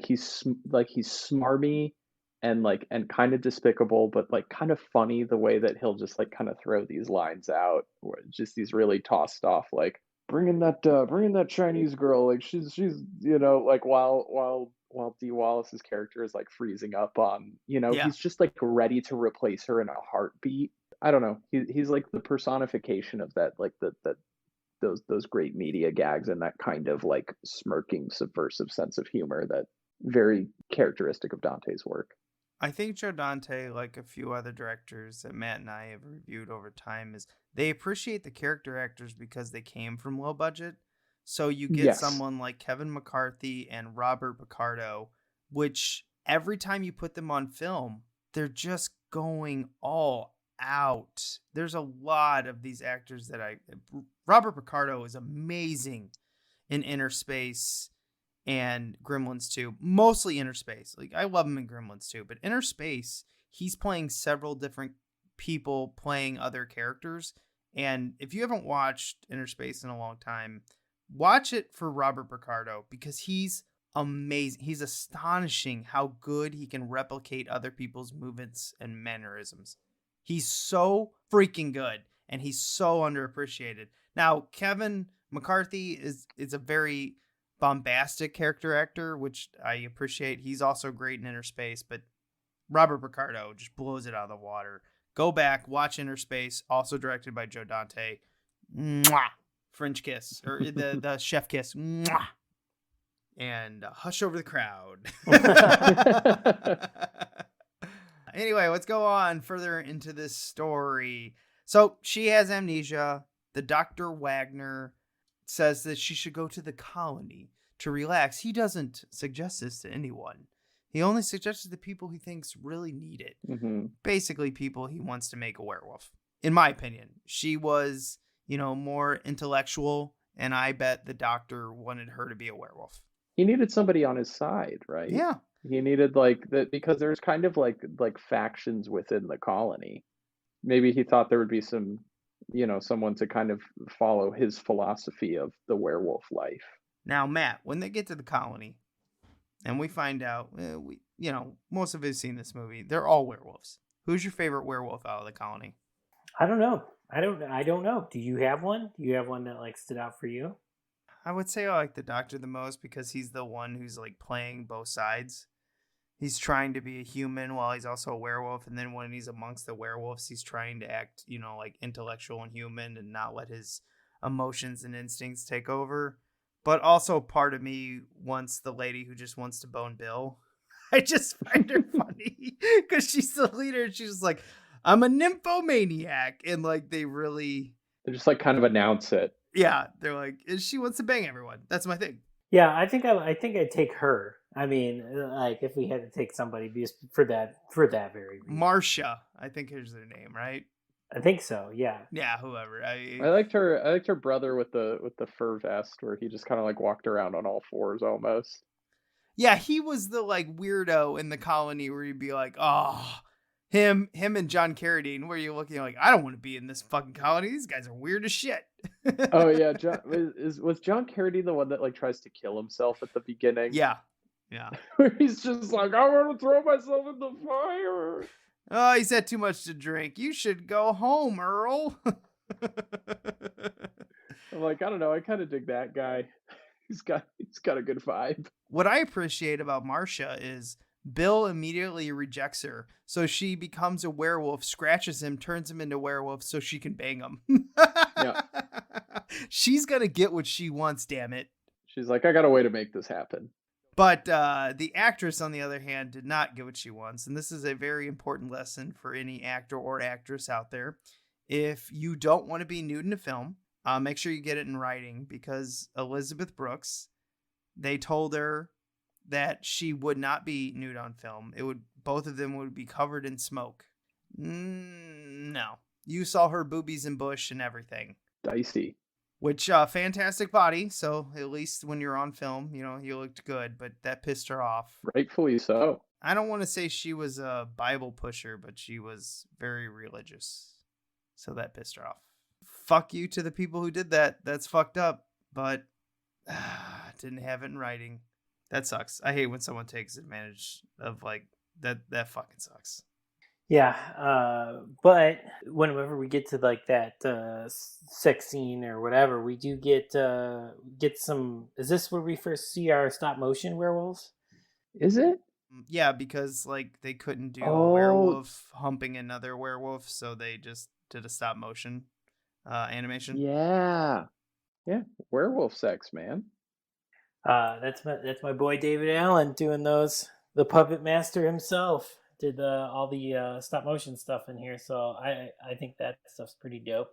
he's smarmy and kind of despicable, but like kind of funny the way that he'll just like kind of throw these lines out, just these really tossed off, like bringing that Chinese girl, like she's like while Dee Wallace's character is like freezing up on, he's just like ready to replace her in a heartbeat. I don't know. He's like the personification of that, like those great media gags and that kind of like smirking, subversive sense of humor that very characteristic of Dante's work. I think Joe Dante, like a few other directors that Matt and I have reviewed over time, is they appreciate the character actors because they came from low budget. So you get someone like Kevin McCarthy and Robert Picardo, which every time you put them on film, they're just going all out. There's a lot of these actors that Robert Picardo is amazing in Inner Space and Gremlins 2, mostly Inner Space. Like, I love him in Gremlins 2, but Inner Space, he's playing several different people playing other characters. And if you haven't watched Inner Space in a long time, watch it for Robert Picardo, because he's amazing. He's astonishing how good he can replicate other people's movements and mannerisms. He's so freaking good, and he's so underappreciated. Now, Kevin McCarthy is a very bombastic character actor, which I appreciate. He's also great in Inner Space, but Robert Picardo just blows it out of the water. Go back, watch Inner Space, also directed by Joe Dante. Mwah! French kiss, or the chef kiss. Mwah! And hush over the crowd. Anyway, let's go on further into this story. So she has amnesia. The Dr. Waggner says that she should go to the colony to relax. He doesn't suggest this to anyone. He only suggests it to people he thinks really need it. Mm-hmm. Basically, people he wants to make a werewolf. In my opinion, she was, more intellectual, and I bet the doctor wanted her to be a werewolf. He needed somebody on his side, right? Yeah. He needed like that, because there's kind of like factions within the colony. Maybe he thought there would be some, someone to kind of follow his philosophy of the werewolf life. Now, Matt, when they get to the colony and we find out, most of us have seen this movie, they're all werewolves. Who's your favorite werewolf out of the colony? I don't know. I don't know. Do you have one? Do you have one that like stood out for you? I would say I like the doctor the most because he's the one who's like playing both sides. He's trying to be a human while he's also a werewolf. And then when he's amongst the werewolves, he's trying to act, like intellectual and human and not let his emotions and instincts take over. But also part of me wants the lady who just wants to bone Bill. I just find her funny because she's the leader. And she's like, I'm a nymphomaniac. And like, they just like kind of announce it. Yeah. They're like, she wants to bang everyone. That's my thing. Yeah, I think I'd take her. I mean, like if we had to take somebody just for that very reason. Marcia, I think is their name, right? I think so. Yeah. Yeah, whoever. I liked her brother with the fur vest, where he just kind of like walked around on all fours almost. Yeah, he was the like weirdo in the colony where you'd be like, oh, him and John Carradine, where you're looking like, I don't want to be in this fucking colony. These guys are weird as shit. Oh yeah, was John Carradine the one that like tries to kill himself at the beginning? Yeah. Where he's just like, I want to throw myself in the fire. Oh, he's had too much to drink. You should go home, Erle. I'm like, I don't know. I kind of dig that guy. He's got a good vibe. What I appreciate about Marcia is Bill immediately rejects her. So she becomes a werewolf, scratches him, turns him into a werewolf so she can bang him. Yeah. She's going to get what she wants, damn it. She's like, I got a way to make this happen. But the actress, on the other hand, did not get what she wants. And this is a very important lesson for any actor or actress out there. If you don't want to be nude in a film, make sure you get it in writing, because Elizabeth Brooks, they told her that she would not be nude on film. Both of them would be covered in smoke. No. You saw her boobies and bush and everything. Dicey. Which, fantastic body. So at least when you're on film, you looked good, but that pissed her off. Rightfully so. I don't want to say she was a Bible pusher, but she was very religious. So that pissed her off. Fuck you to the people who did that. That's fucked up, but didn't have it in writing. That sucks. I hate when someone takes advantage of like that. That fucking sucks. Yeah, but whenever we get to like that sex scene or whatever, we do get some. Is this where we first see our stop motion werewolves? Is it? Yeah, because like they couldn't do a Oh. werewolf humping another werewolf, so they just did a stop motion animation. Yeah. Yeah. Werewolf sex, man. That's my boy David Allen doing those. The puppet master himself did all the stop motion stuff in here, so I think that stuff's pretty dope.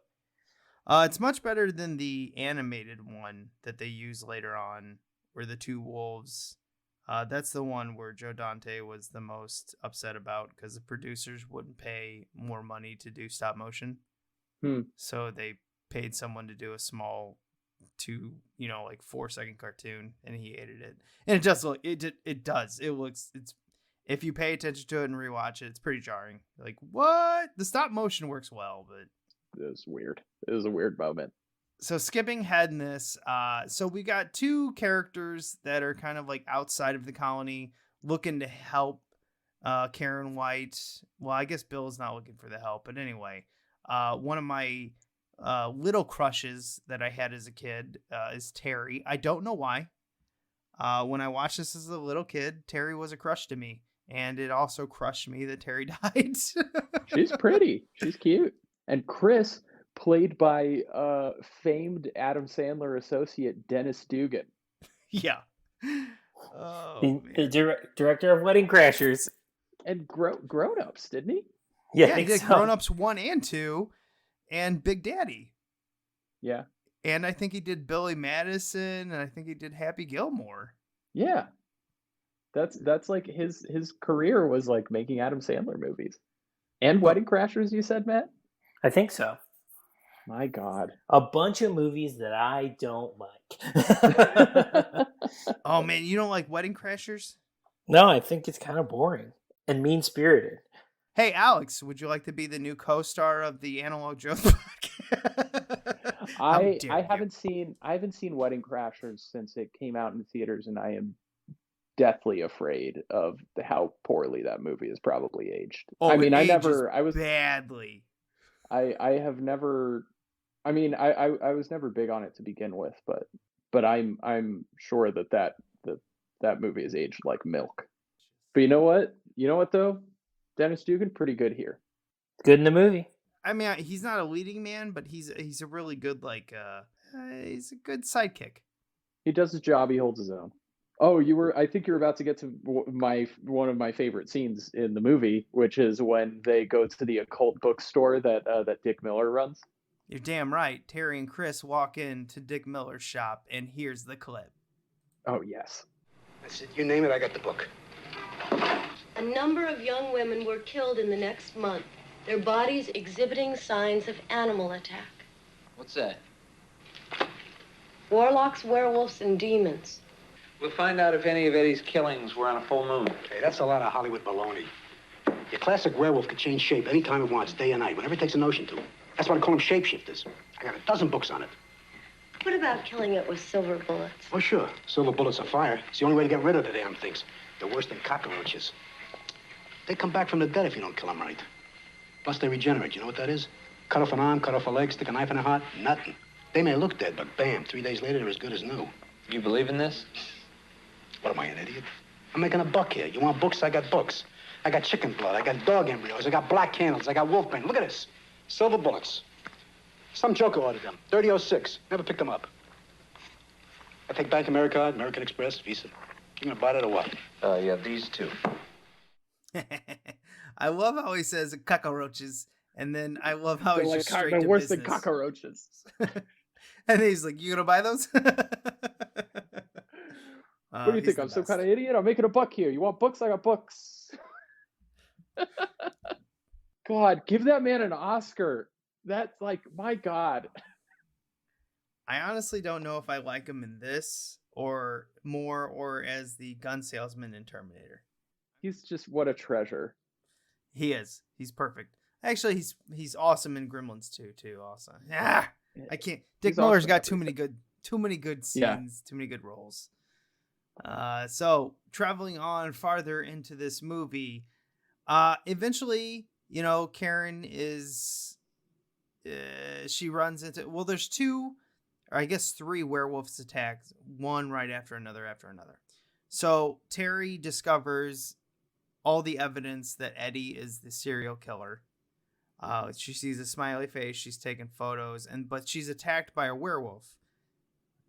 It's much better than the animated one that they use later on, where the two wolves. That's the one where Joe Dante was the most upset about because the producers wouldn't pay more money to do stop motion. So they paid someone to do a small 4-second cartoon, and he hated it. And it just it's if you pay attention to it and rewatch it, it's pretty jarring. Like, what? The stop motion works well, but It was weird. It was a weird moment. so skipping ahead in this, so we got two characters that are kind of like outside of the colony looking to help Karen White. Well, I guess Bill's not looking for the help, but anyway, one of my little crushes that I had as a kid is Terri. I don't know why. When I watched this as a little kid, Terri was a crush to me, and it also crushed me that Terri died. She's pretty. She's cute. And Chris, played by famed Adam Sandler associate Dennis Dugan. Yeah. Oh, The director of Wedding Crashers. And Grown Ups, didn't he? Yeah, he did Grown Ups 1 and 2 and Big Daddy. Yeah. And I think he did Billy Madison, and I think he did Happy Gilmore. Yeah. That's like his career was like making Adam Sandler movies. And Wedding Crashers, you said, Matt? I think so. My God. A bunch of movies that I don't like. Oh, man, you don't like Wedding Crashers? No, I think it's kind of boring and mean-spirited. Hey, Alex, would you like to be the new co-star of the Analog Joe podcast? I haven't seen Wedding Crashers since it came out in theaters, and I am deathly afraid of how poorly that movie is probably aged. Oh, I mean, I was badly. I have never. I mean, I was never big on it to begin with, but I'm sure that movie is aged like milk. But you know what? Though, Dennis Dugan, pretty good here. Good in the movie. I mean, he's not a leading man, but he's a really good he's a good sidekick. He does his job. He holds his own. Oh, I think you're about to get to one of my favorite scenes in the movie, which is when they go to the occult bookstore that Dick Miller runs. You're damn right. Terri and Chris walk into Dick Miller's shop, and here's the clip. Oh, yes. I said, you name it, I got the book. A number of young women were killed in the next month, their bodies exhibiting signs of animal attack. What's that? Warlocks, werewolves, and demons. We'll find out if any of Eddie's killings were on a full moon. Hey, that's a lot of Hollywood baloney. Your classic werewolf can change shape any time it wants, day or night, whenever it takes a notion to. That's why I call them shapeshifters. I got a dozen books on it. What about killing it with silver bullets? Oh, sure. Silver bullets are fire. It's the only way to get rid of the damn things. They're worse than cockroaches. They come back from the dead if you don't kill them right. Plus, they regenerate. You know what that is? Cut off an arm, cut off a leg, stick a knife in their heart, nothing. They may look dead, but bam, 3 days later, they're as good as new. You believe in this? What, am I, an idiot? I'm making a buck here. You want books? I got books. I got chicken blood. I got dog embryos. I got black candles. I got wolf bane. Look at this. Silver bullets. Some joker ordered them. 3006. Never picked them up. I take Bank America, American Express, Visa. You gonna buy that or what? Yeah, these two. I love how he says cockroaches, and then I love how he's just straight to worse business. than cockroaches. And he's like, "You gonna buy those?" What do you think? I'm some kind of idiot? I'm making a buck here. You want books? I got books. God, give that man an Oscar. That's like, my God. I honestly don't know if I like him in this or more or as the gun salesman in Terminator. He's just what a treasure. He is. He's perfect. Actually, he's awesome in Gremlins too. Also, I can't. Dick Miller's awesome got too many good scenes, Yeah. too many good roles. So traveling on farther into this movie, eventually, Karen is, she runs into, well, there's two, or I guess three werewolves attacks, one right after another. So Terri discovers all the evidence that Eddie is the serial killer. She sees a smiley face. She's taking photos, but she's attacked by a werewolf.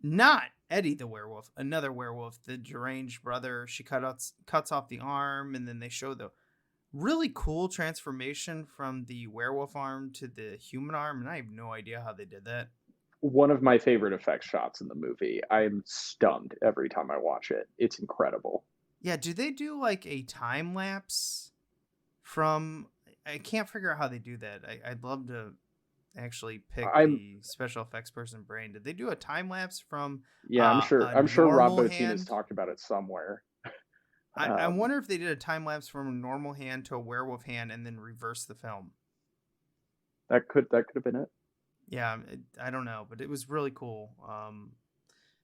Not Eddie the werewolf, another werewolf, the deranged brother. She cuts off the arm, and then they show the really cool transformation from the werewolf arm to the human arm, and I have no idea how they did that. One of my favorite effects shots in the movie. I'm stunned every time I watch it. It's incredible. Yeah, do they do like a time lapse from... I can't figure out how they do that. I'd love to actually pick the special effects person brain. Did they do a time lapse from... Yeah, I'm sure Rob Bottin hand? has talked about it somewhere. I wonder if they did a time lapse from a normal hand to a werewolf hand and then reverse the film. That could have been it. Yeah, I don't know, but it was really cool.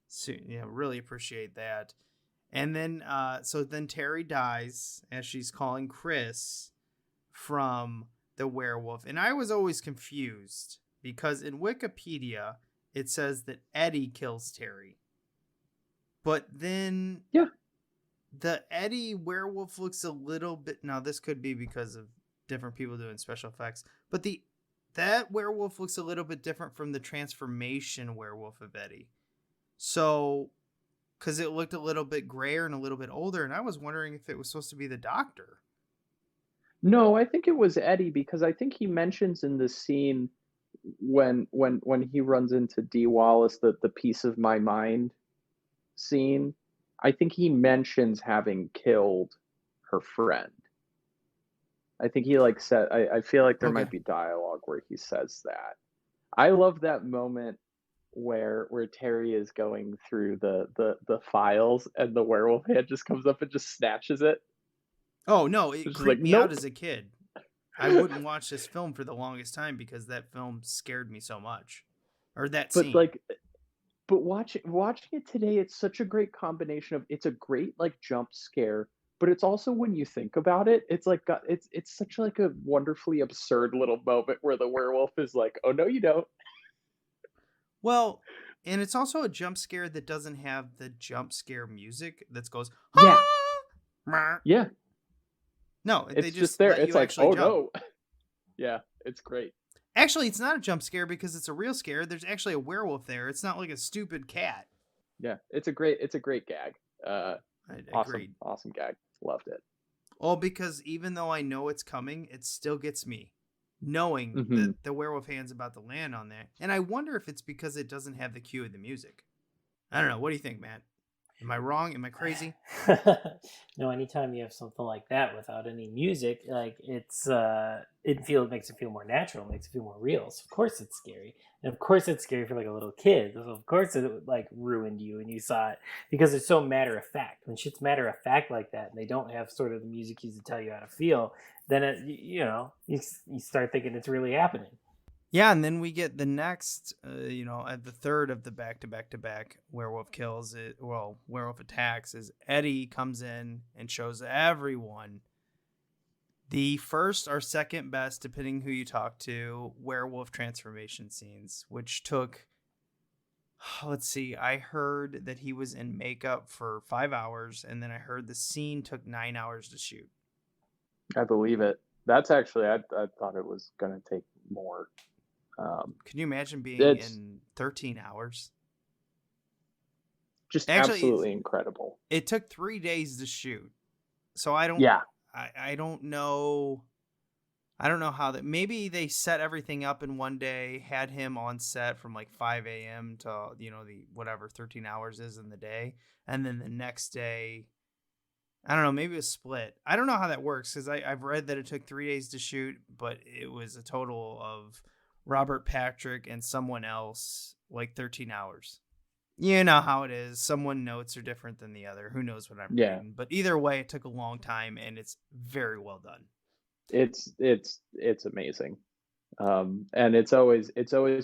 So, yeah, really appreciate that. And then, so then Terri dies as she's calling Chris from the werewolf. And I was always confused because in Wikipedia, it says that Eddie kills Terri. But then the Eddie werewolf looks a little bit... Now, this could be because of different people doing special effects. But that werewolf looks a little bit different from the transformation werewolf of Eddie. So, because it looked a little bit grayer and a little bit older. And I was wondering if it was supposed to be the doctor. No, I think it was Eddie, because I think he mentions in the scene when he runs into Dee Wallace, the piece of my mind scene, I think he mentions having killed her friend. I think he said, I feel like there might be dialogue where he says that. I love that moment where Terri is going through the files and the werewolf hand just comes up and just snatches it. Oh, no, it creeped me out as a kid. I wouldn't watch this film for the longest time because that film scared me so much. Or that scene. But watching it today, it's such a great combination of, it's a great jump scare, but it's also, when you think about it, it's it's such a wonderfully absurd little moment where the werewolf is like, "Oh no, you don't." Well, and it's also a jump scare that doesn't have the jump scare music that goes, yeah. No, it's they just there. It's like, oh jump. no. Yeah, it's great. Actually, it's not a jump scare because it's a real scare. There's actually a werewolf there. It's not like a stupid cat. Yeah, it's a great gag. Agreed. Awesome gag. Loved it. Well, because even though I know it's coming, it still gets me, knowing that the werewolf hand's about to land on there. And I wonder if it's because it doesn't have the cue of the music. I don't know. What do you think, Matt? Am I wrong? Am I crazy? No, anytime you have something like that without any music, makes it feel more natural, makes it feel more real. So of course it's scary. And of course it's scary for a little kid. So of course it ruined you and you saw it because it's so matter of fact. When shit's matter of fact like that and they don't have sort of the music cues to tell you how to feel, then you start thinking it's really happening. Yeah, and then we get the next, at the third of the back-to-back werewolf kills, werewolf attacks, is Eddie comes in and shows everyone the first or second best, depending who you talk to, werewolf transformation scenes, which took, let's see, I heard that he was in makeup for 5 hours, and then I heard the scene took 9 hours to shoot. I believe it. That's actually, I thought it was going to take more. Can you imagine being in 13 hours? Just absolutely incredible. It took 3 days to shoot. So I don't know. I don't know how that, maybe they set everything up in one day, had him on set from 5 a.m. to, the whatever 13 hours is in the day. And then the next day, I don't know, maybe it was split. I don't know how that works because I've read that it took 3 days to shoot, but it was a total of Robert Patrick and someone else 13 hours. You know how it is. Someone notes are different than the other. Who knows what I'm reading? But either way, it took a long time and it's very well done. It's amazing. And it's always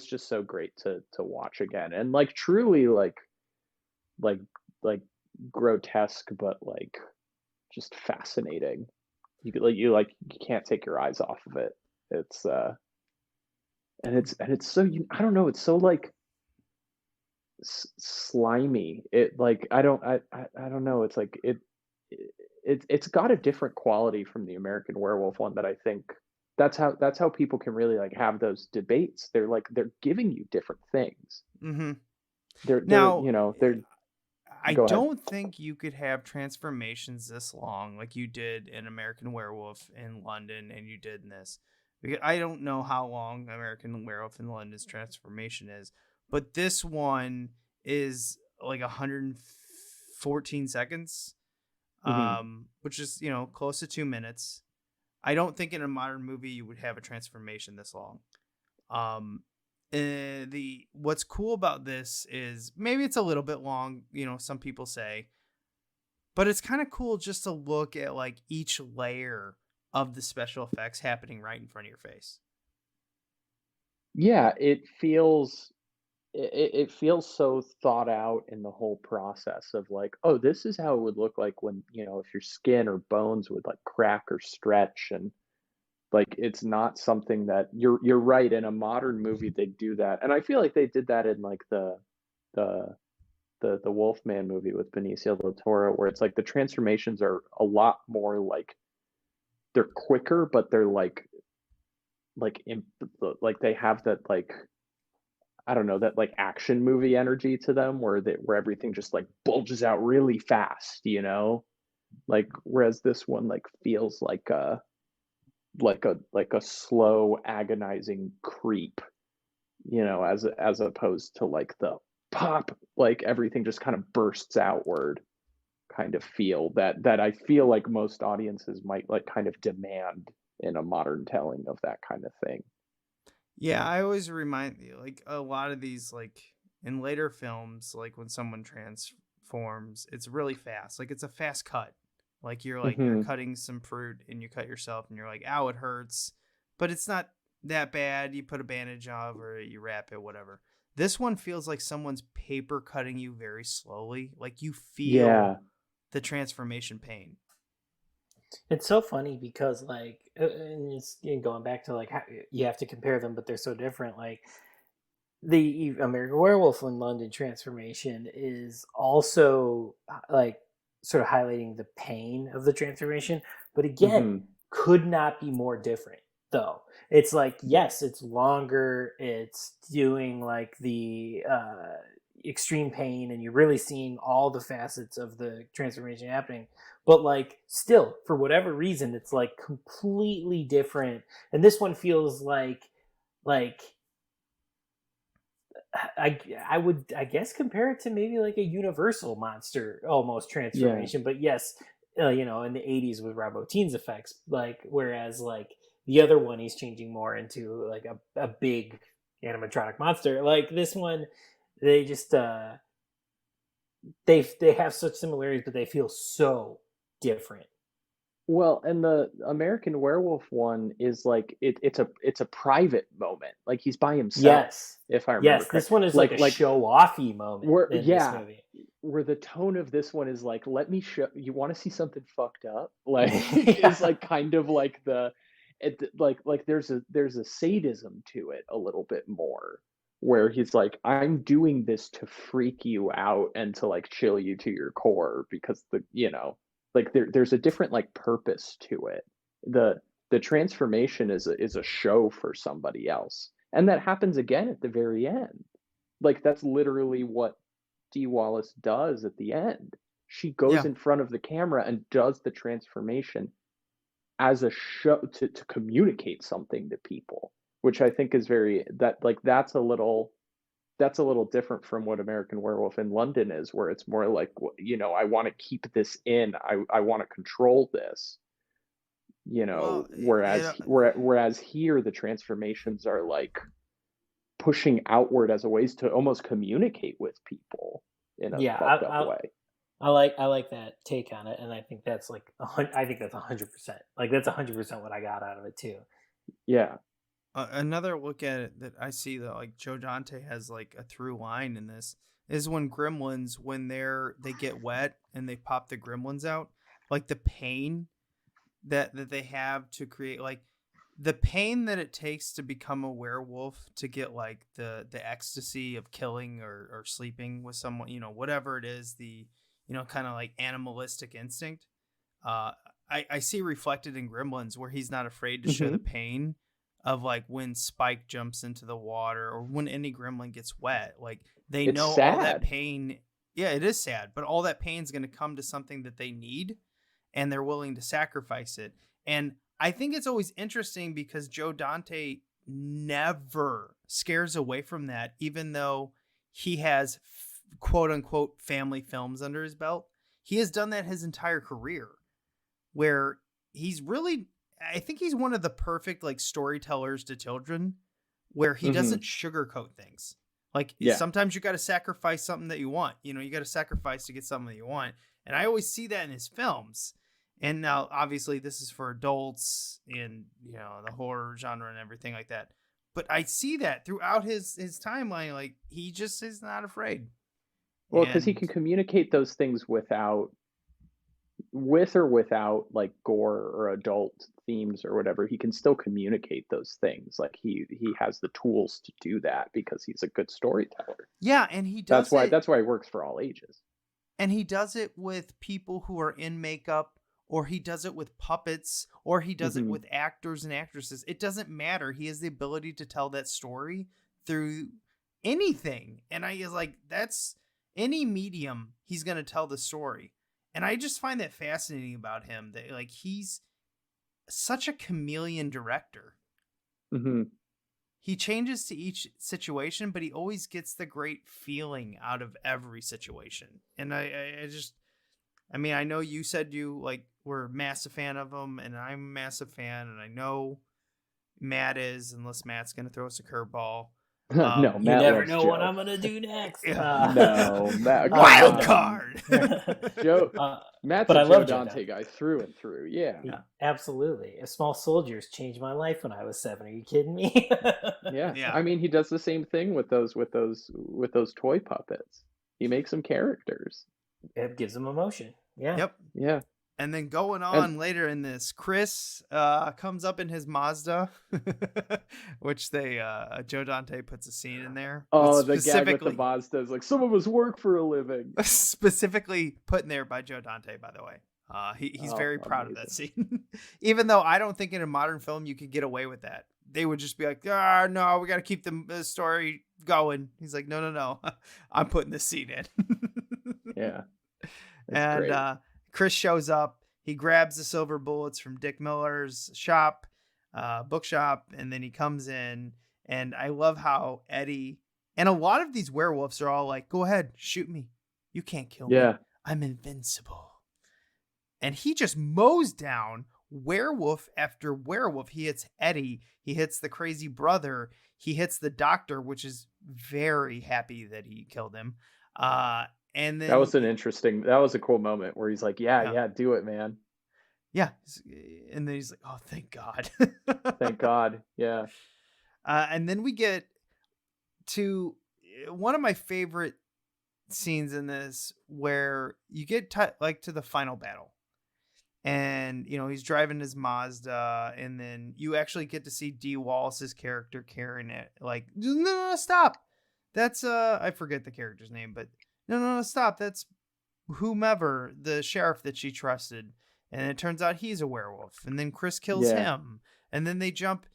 just so great to watch again. And truly grotesque, but just fascinating. You can't take your eyes off of it. It's and it's so, I don't know, it's so slimy. It I don't know, it's it's got a different quality from the American Werewolf one that I think that's how people can really like have those debates. They're giving you different things. Mm-hmm. They're Now, you know, they're I go ahead. don't think you could have transformations this long like you did in American Werewolf in London and you did in this. Because I don't know how long American Werewolf in London's transformation is, but this one is like 114 seconds, which is, you know, close to 2 minutes. I don't think in a modern movie you would have a transformation this long. What's cool about this is maybe it's a little bit long, you know, some people say, but it's kind of cool just to look at like each layer of the special effects happening right in front of your face. Yeah, it feels so thought out in the whole process of like, oh, this is how it would look like when, you know, if your skin or bones would like crack or stretch, and like it's not something that you're right, in a modern movie they do that. And I feel like they did that in like the Wolfman movie with Benicio del Toro, where it's like the transformations are a lot more like they're quicker, but they're like they have that like, I don't know, that like action movie energy to them where everything just like bulges out really fast, you know? Like whereas this one like feels like a slow agonizing creep, you know, as opposed to like the pop, like everything just kind of bursts outward kind of feel that I feel like most audiences might like kind of demand in a modern telling of that kind of thing. Yeah, I always remind you, like a lot of these, like in later films, like when someone transforms, it's really fast. Like it's a fast cut. Like you're cutting some fruit and you cut yourself and you're like, ow, it hurts. But it's not that bad. You put a bandage on or you wrap it, whatever. This one feels like someone's paper cutting you very slowly. Like you feel the transformation pain. It's so funny because like, and it's going back to like how you have to compare them, but they're so different. Like the American Werewolf in London transformation is also like sort of highlighting the pain of the transformation, but again, could not be more different though. It's like, yes, it's longer. It's doing like the extreme pain and you're really seeing all the facets of the transformation happening, but like still for whatever reason it's like completely different. And this one feels like I would, I guess, compare it to maybe like a Universal monster almost transformation. But yes, you know, in the 80s with Rob Bottin's effects, like whereas like the other one he's changing more into like a big animatronic monster. Like this one, they just they have such similarities, but they feel so different. Well, and the American Werewolf one is like it's a private moment. Like he's by himself. Yes, if I remember correctly. This one is like a show-offy moment in this movie. Where the tone of this one is like, let me show you. Want to see something fucked up? Like it's like kind of like like there's a sadism to it a little bit more, where he's like, I'm doing this to freak you out and to like chill you to your core because like there's a different like purpose to it. The transformation is a show for somebody else, and that happens again at the very end. Like that's literally what Dee Wallace does at the end. She goes in front of the camera and does the transformation as a show to communicate something to people, which I think is that's a little different from what American Werewolf in London is, where it's more like, you know, I want to keep this in. I want to control this, you know, whereas here the transformations are like pushing outward as a ways to almost communicate with people in a fucked up way. I like that take on it, and I think that's like I think that's 100%. Like that's 100% what I got out of it too. Yeah. Another look at it that I see that like Joe Dante has like a through line in this is when gremlins, when they get wet and they pop the gremlins out, like the pain that they have to create, like the pain that it takes to become a werewolf, to get like the ecstasy of killing or sleeping with someone, you know, whatever it is, the, you know, kind of like animalistic instinct. I see reflected in Gremlins where he's not afraid to show the pain of like when Spike jumps into the water or when any gremlin gets wet. Like they know sad. all that pain. Yeah, it is sad, but all that pain is going to come to something that they need and they're willing to sacrifice it. And I think it's always interesting because Joe Dante never scares away from that, even though he has quote unquote family films under his belt. He has done that his entire career where he's really, I think he's one of the perfect like storytellers to children where he doesn't sugarcoat things. Like sometimes you got to sacrifice something that you want, you got to sacrifice to get something that you want. And I always see that in his films. And now obviously this is for adults and, the horror genre and everything like that. But I see that throughout his timeline. Like he just is not afraid. Well, because he can communicate those things with or without like gore or adult themes or whatever. He can still communicate those things. Like he has the tools to do that because he's a good storyteller. Yeah, and he does. That's why he works for all ages. And he does it with people who are in makeup, or he does it with puppets, or he does it with actors and actresses. It doesn't matter. He has the ability to tell that story through anything. And I is like, that's any medium, he's going to tell the story. And I just find that fascinating about him, that like he's such a chameleon director. He changes to each situation, but he always gets the great feeling out of every situation. And I know you said you like were a massive fan of him, and I'm a massive fan, and I know Matt is, unless Matt's going to throw us a curveball. No, you Matt never loves know Joe. what I'm going to do next. No, Matt, wild card. Joe, Matt's but a I Joe love Dante guy through and through. Yeah, absolutely. Small Soldiers changed my life when I was 7. Are you kidding me? yeah. I mean, he does the same thing with those toy puppets. He makes them characters. It gives them emotion. Yeah. Yep. Yeah. And then going on later in this, Chris comes up in his Mazda, which Joe Dante puts a scene in there. Oh, the gag with the Mazda is like, some of us work for a living. Specifically put in there by Joe Dante, by the way. He's very proud of that scene. Even though I don't think in a modern film you could get away with that. They would just be like, no, we got to keep the story going. He's like, no. I'm putting this scene in. Yeah. And great. Chris shows up. He grabs the silver bullets from Dick Miller's bookshop, and then he comes in. And I love how Eddie and a lot of these werewolves are all like, "Go ahead, shoot me. You can't kill me. I'm invincible." And he just mows down werewolf after werewolf. He hits Eddie. He hits the crazy brother. He hits the doctor, which is very happy that he killed him. And then that was a cool moment where he's like, yeah, do it, man. Yeah. And then he's like, oh, thank God. Thank God. Yeah. And then we get to one of my favorite scenes in this where you get to the final battle. And, he's driving his Mazda, and then you actually get to see Dee Wallace's character carrying it. Like, no, stop. That's, I forget the character's name, but no, stop. That's whomever, the sheriff that she trusted. And it turns out he's a werewolf. And then Chris kills him. And then they jump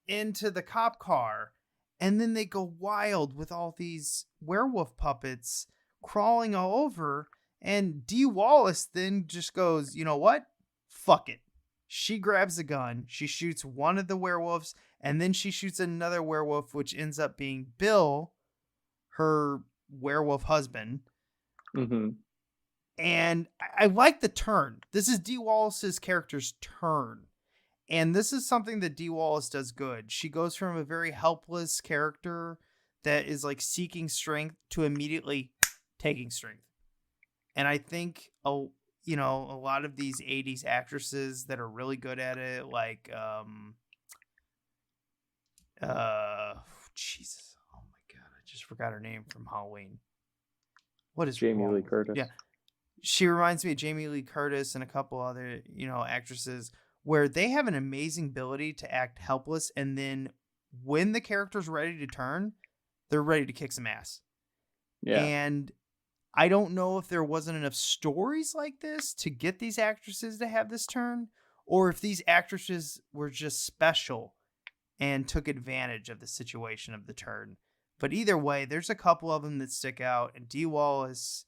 into the cop car. And then they go wild with all these werewolf puppets crawling all over. And Dee Wallace then just goes, you know what? Fuck it. She grabs a gun. She shoots one of the werewolves. And then she shoots another werewolf, which ends up being Bill, her werewolf husband. And I like the turn. This is Dee Wallace's character's turn. And this is something that Dee Wallace does good. She goes from a very helpless character that is like seeking strength to immediately taking strength. And I think, a lot of these 80s actresses that are really good at it, like, Jesus. Oh my God. I just forgot her name from Halloween. What is Jamie Lee Curtis? Yeah. She reminds me of Jamie Lee Curtis and a couple other, actresses where they have an amazing ability to act helpless. And then when the character's ready to turn, they're ready to kick some ass. Yeah. And I don't know if there wasn't enough stories like this to get these actresses to have this turn, or if these actresses were just special and took advantage of the situation of the turn. But either way, there's a couple of them that stick out, and Dee Wallace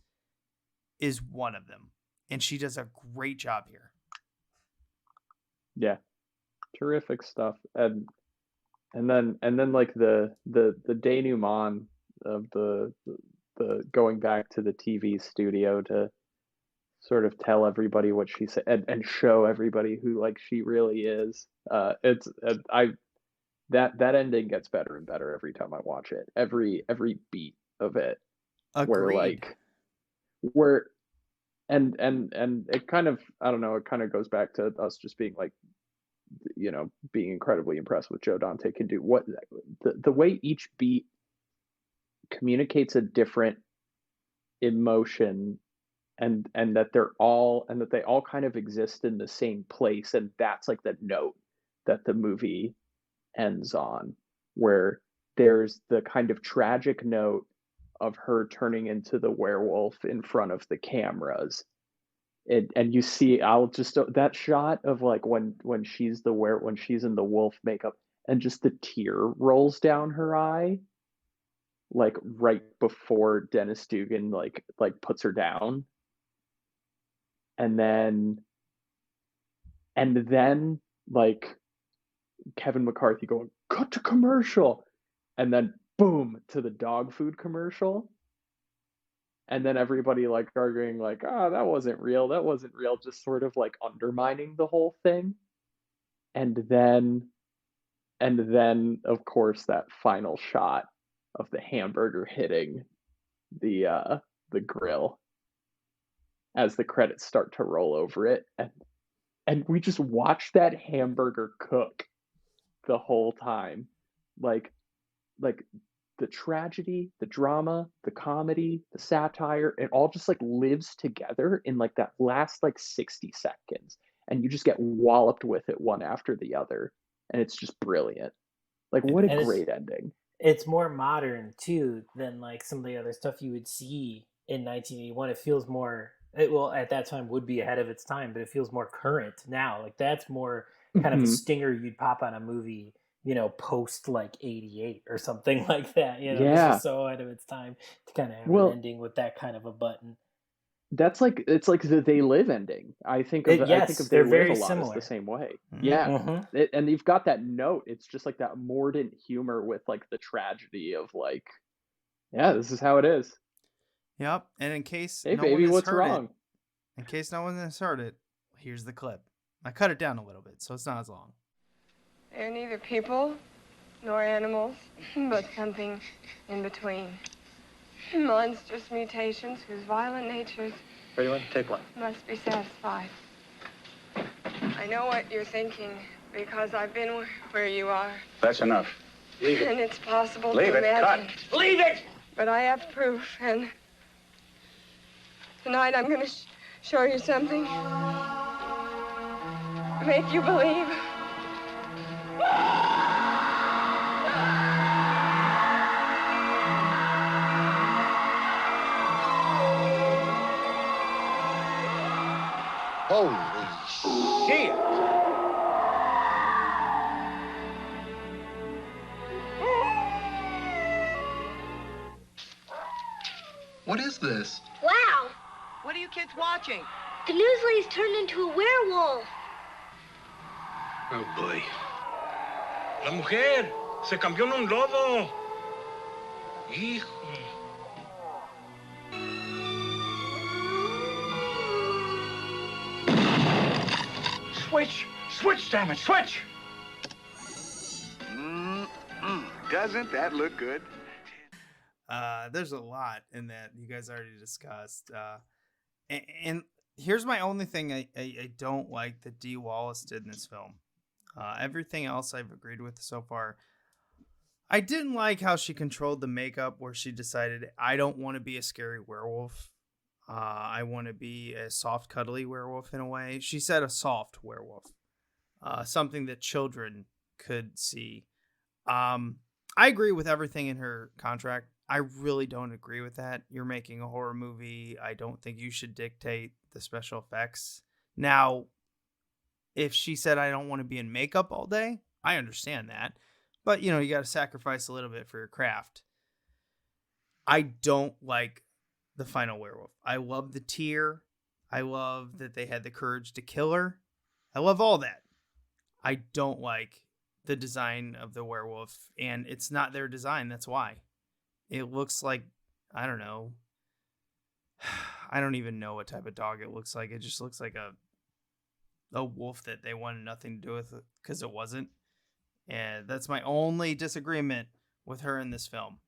is one of them. And she does a great job here. Yeah. Terrific stuff. And then like the denouement of the going back to the TV studio to sort of tell everybody what she said and show everybody who like she really is. That ending gets better and better every time I watch it. Every beat of it. Agreed. And it kind of, I don't know, it kind of goes back to us just being like, you know, being incredibly impressed with Joe Dante can do. What the way each beat communicates a different emotion, and that they all kind of exist in the same place, and that's like the note that the movie ends on, where there's the kind of tragic note of her turning into the werewolf in front of the cameras. And you see, that shot of like when she's in the wolf makeup and just the tear rolls down her eye, like right before Dennis Dugan like puts her down, and then like Kevin McCarthy going cut to commercial, and then boom to the dog food commercial. And then everybody like arguing like, that wasn't real, just sort of like undermining the whole thing. And then of course that final shot of the hamburger hitting the grill as the credits start to roll over it, and we just watch that hamburger cook the whole time, like the tragedy, the drama, the comedy, the satire, it all just like lives together in like that last like 60 seconds, and you just get walloped with it one after the other, and it's just brilliant. Like, what a great ending. It's more modern too than like some of the other stuff you would see in 1981. It feels more, well, at that time would be ahead of its time, but it feels more current now. Like that's more kind of a stinger you'd pop on a movie, you know, post like 88 or something like that. You know, This is so ahead of its time to kind of have an ending with that kind of a button. That's like, it's like the They Live ending. I think of they're very a lot similar. as the same way. Mm-hmm. Yeah. Mm-hmm. And you've got that note. It's just like that mordant humor with like the tragedy of like, yeah, this is how it is. Yep. And in case hey, baby, what's wrong? In case no one has heard it, here's the clip. I cut it down a little bit, so it's not as long. They're neither people nor animals, but something in between. Monstrous mutations whose violent natures Take one. must be satisfied. I know what you're thinking because I've been where you are. That's enough. Leave it. And it's possible Leave to it. imagine. Cut. Leave it! But I have proof, and tonight I'm going to show you something. Make you believe. Holy shit! What is this? Wow! What are you kids watching? The news lady's turned into a werewolf. Oh, boy. La mujer se cambió en un lobo. Hijo. Switch, damn it, switch! Doesn't that look good? There's a lot in that you guys already discussed. And here's my only thing I don't like that Dee Wallace did in this film. Everything else I've agreed with so far. I didn't like how she controlled the makeup, where she decided, I don't want to be a scary werewolf. I want to be a soft, cuddly werewolf in a way. She said a soft werewolf. Something that children could see. I agree with everything in her contract. I really don't agree with that. You're making a horror movie. I don't think you should dictate the special effects. Now, if she said, I don't want to be in makeup all day, I understand that. But, you got to sacrifice a little bit for your craft. I don't like the final werewolf. I love the tear. I love that they had the courage to kill her. I love all that. I don't like the design of the werewolf, and it's not their design. That's why. It looks like, I don't know. I don't even know what type of dog it looks like. It just looks like a wolf that they wanted nothing to do with because it wasn't. And that's my only disagreement with her in this film.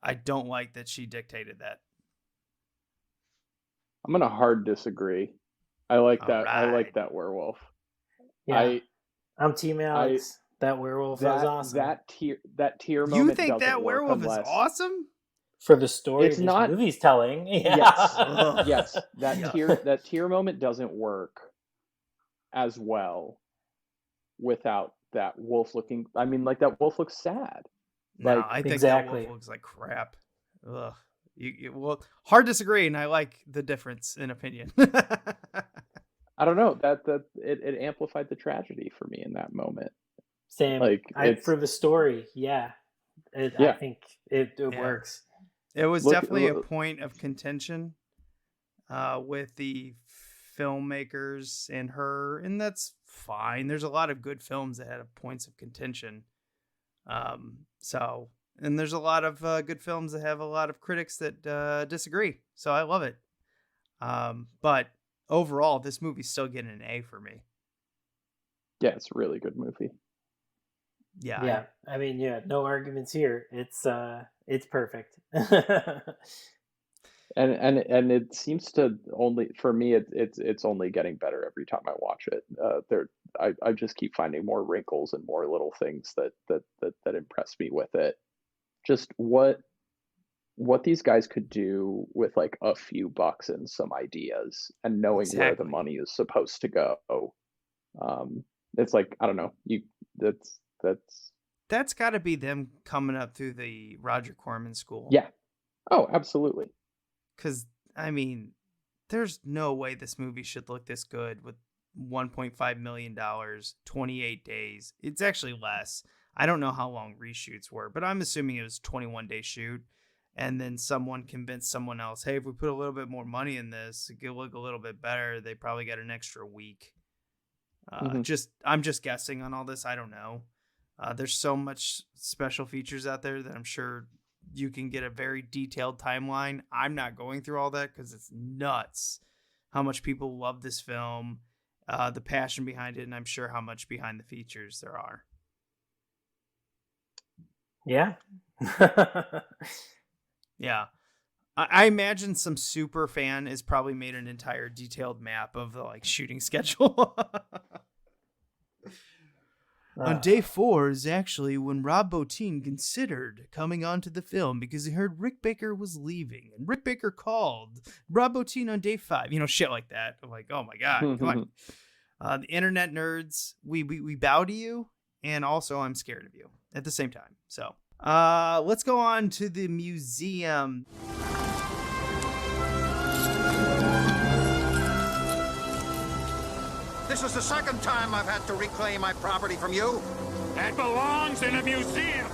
I don't like that she dictated that. I'm going to hard disagree. I like All that. right. I like that werewolf. Yeah. I'm Team Alex. That werewolf was awesome. That tear moment. You think that werewolf is awesome? For the story It's this not- movie's telling. Yeah. Yes. That tear moment doesn't work as well without that wolf looking. I mean, like, that wolf looks sad. No, Like, I think exactly. that wolf looks like crap. Ugh. Well, hard disagree, and I like the difference in opinion. I don't know, that it amplified the tragedy for me in that moment. Same. Like, For the story, yeah. I think it works. It was definitely a point of contention with the filmmakers and her, and that's fine. There's a lot of good films that had points of contention. And there's a lot of good films that have a lot of critics that disagree. So I love it. But overall, this movie's still getting an A for me. Yeah, it's a really good movie. Yeah. I mean, no arguments here. It's perfect. And it seems to only, for me, it's only getting better every time I watch it. I just keep finding more wrinkles and more little things that impress me with it. Just what these guys could do with like a few bucks and some ideas, and knowing where the money is supposed to go. It's like, I don't know, That's got to be them coming up through the Roger Corman school. Yeah. Oh, absolutely. Because, I mean, there's no way this movie should look this good with $1.5 million, 28 days. It's actually less. I don't know how long reshoots were, but I'm assuming it was a 21-day shoot. And then someone convinced someone else, hey, if we put a little bit more money in this, it could look a little bit better. They probably got an extra week. I'm just guessing on all this. I don't know. There's so much special features out there that I'm sure you can get a very detailed timeline. I'm not going through all that because it's nuts how much people love this film, the passion behind it, and I'm sure how much behind the features there are. Yeah. Yeah. I imagine some super fan has probably made an entire detailed map of the shooting schedule. On day 4 is actually when Rob Bottin considered coming onto the film because he heard Rick Baker was leaving, and Rick Baker called Rob Bottin on day 5. Shit like that. I'm like, oh my God, come on. The internet nerds, we bow to you, and also I'm scared of you at the same time. So let's go on to the museum. This is the second time I've had to reclaim my property from you. That belongs in a museum.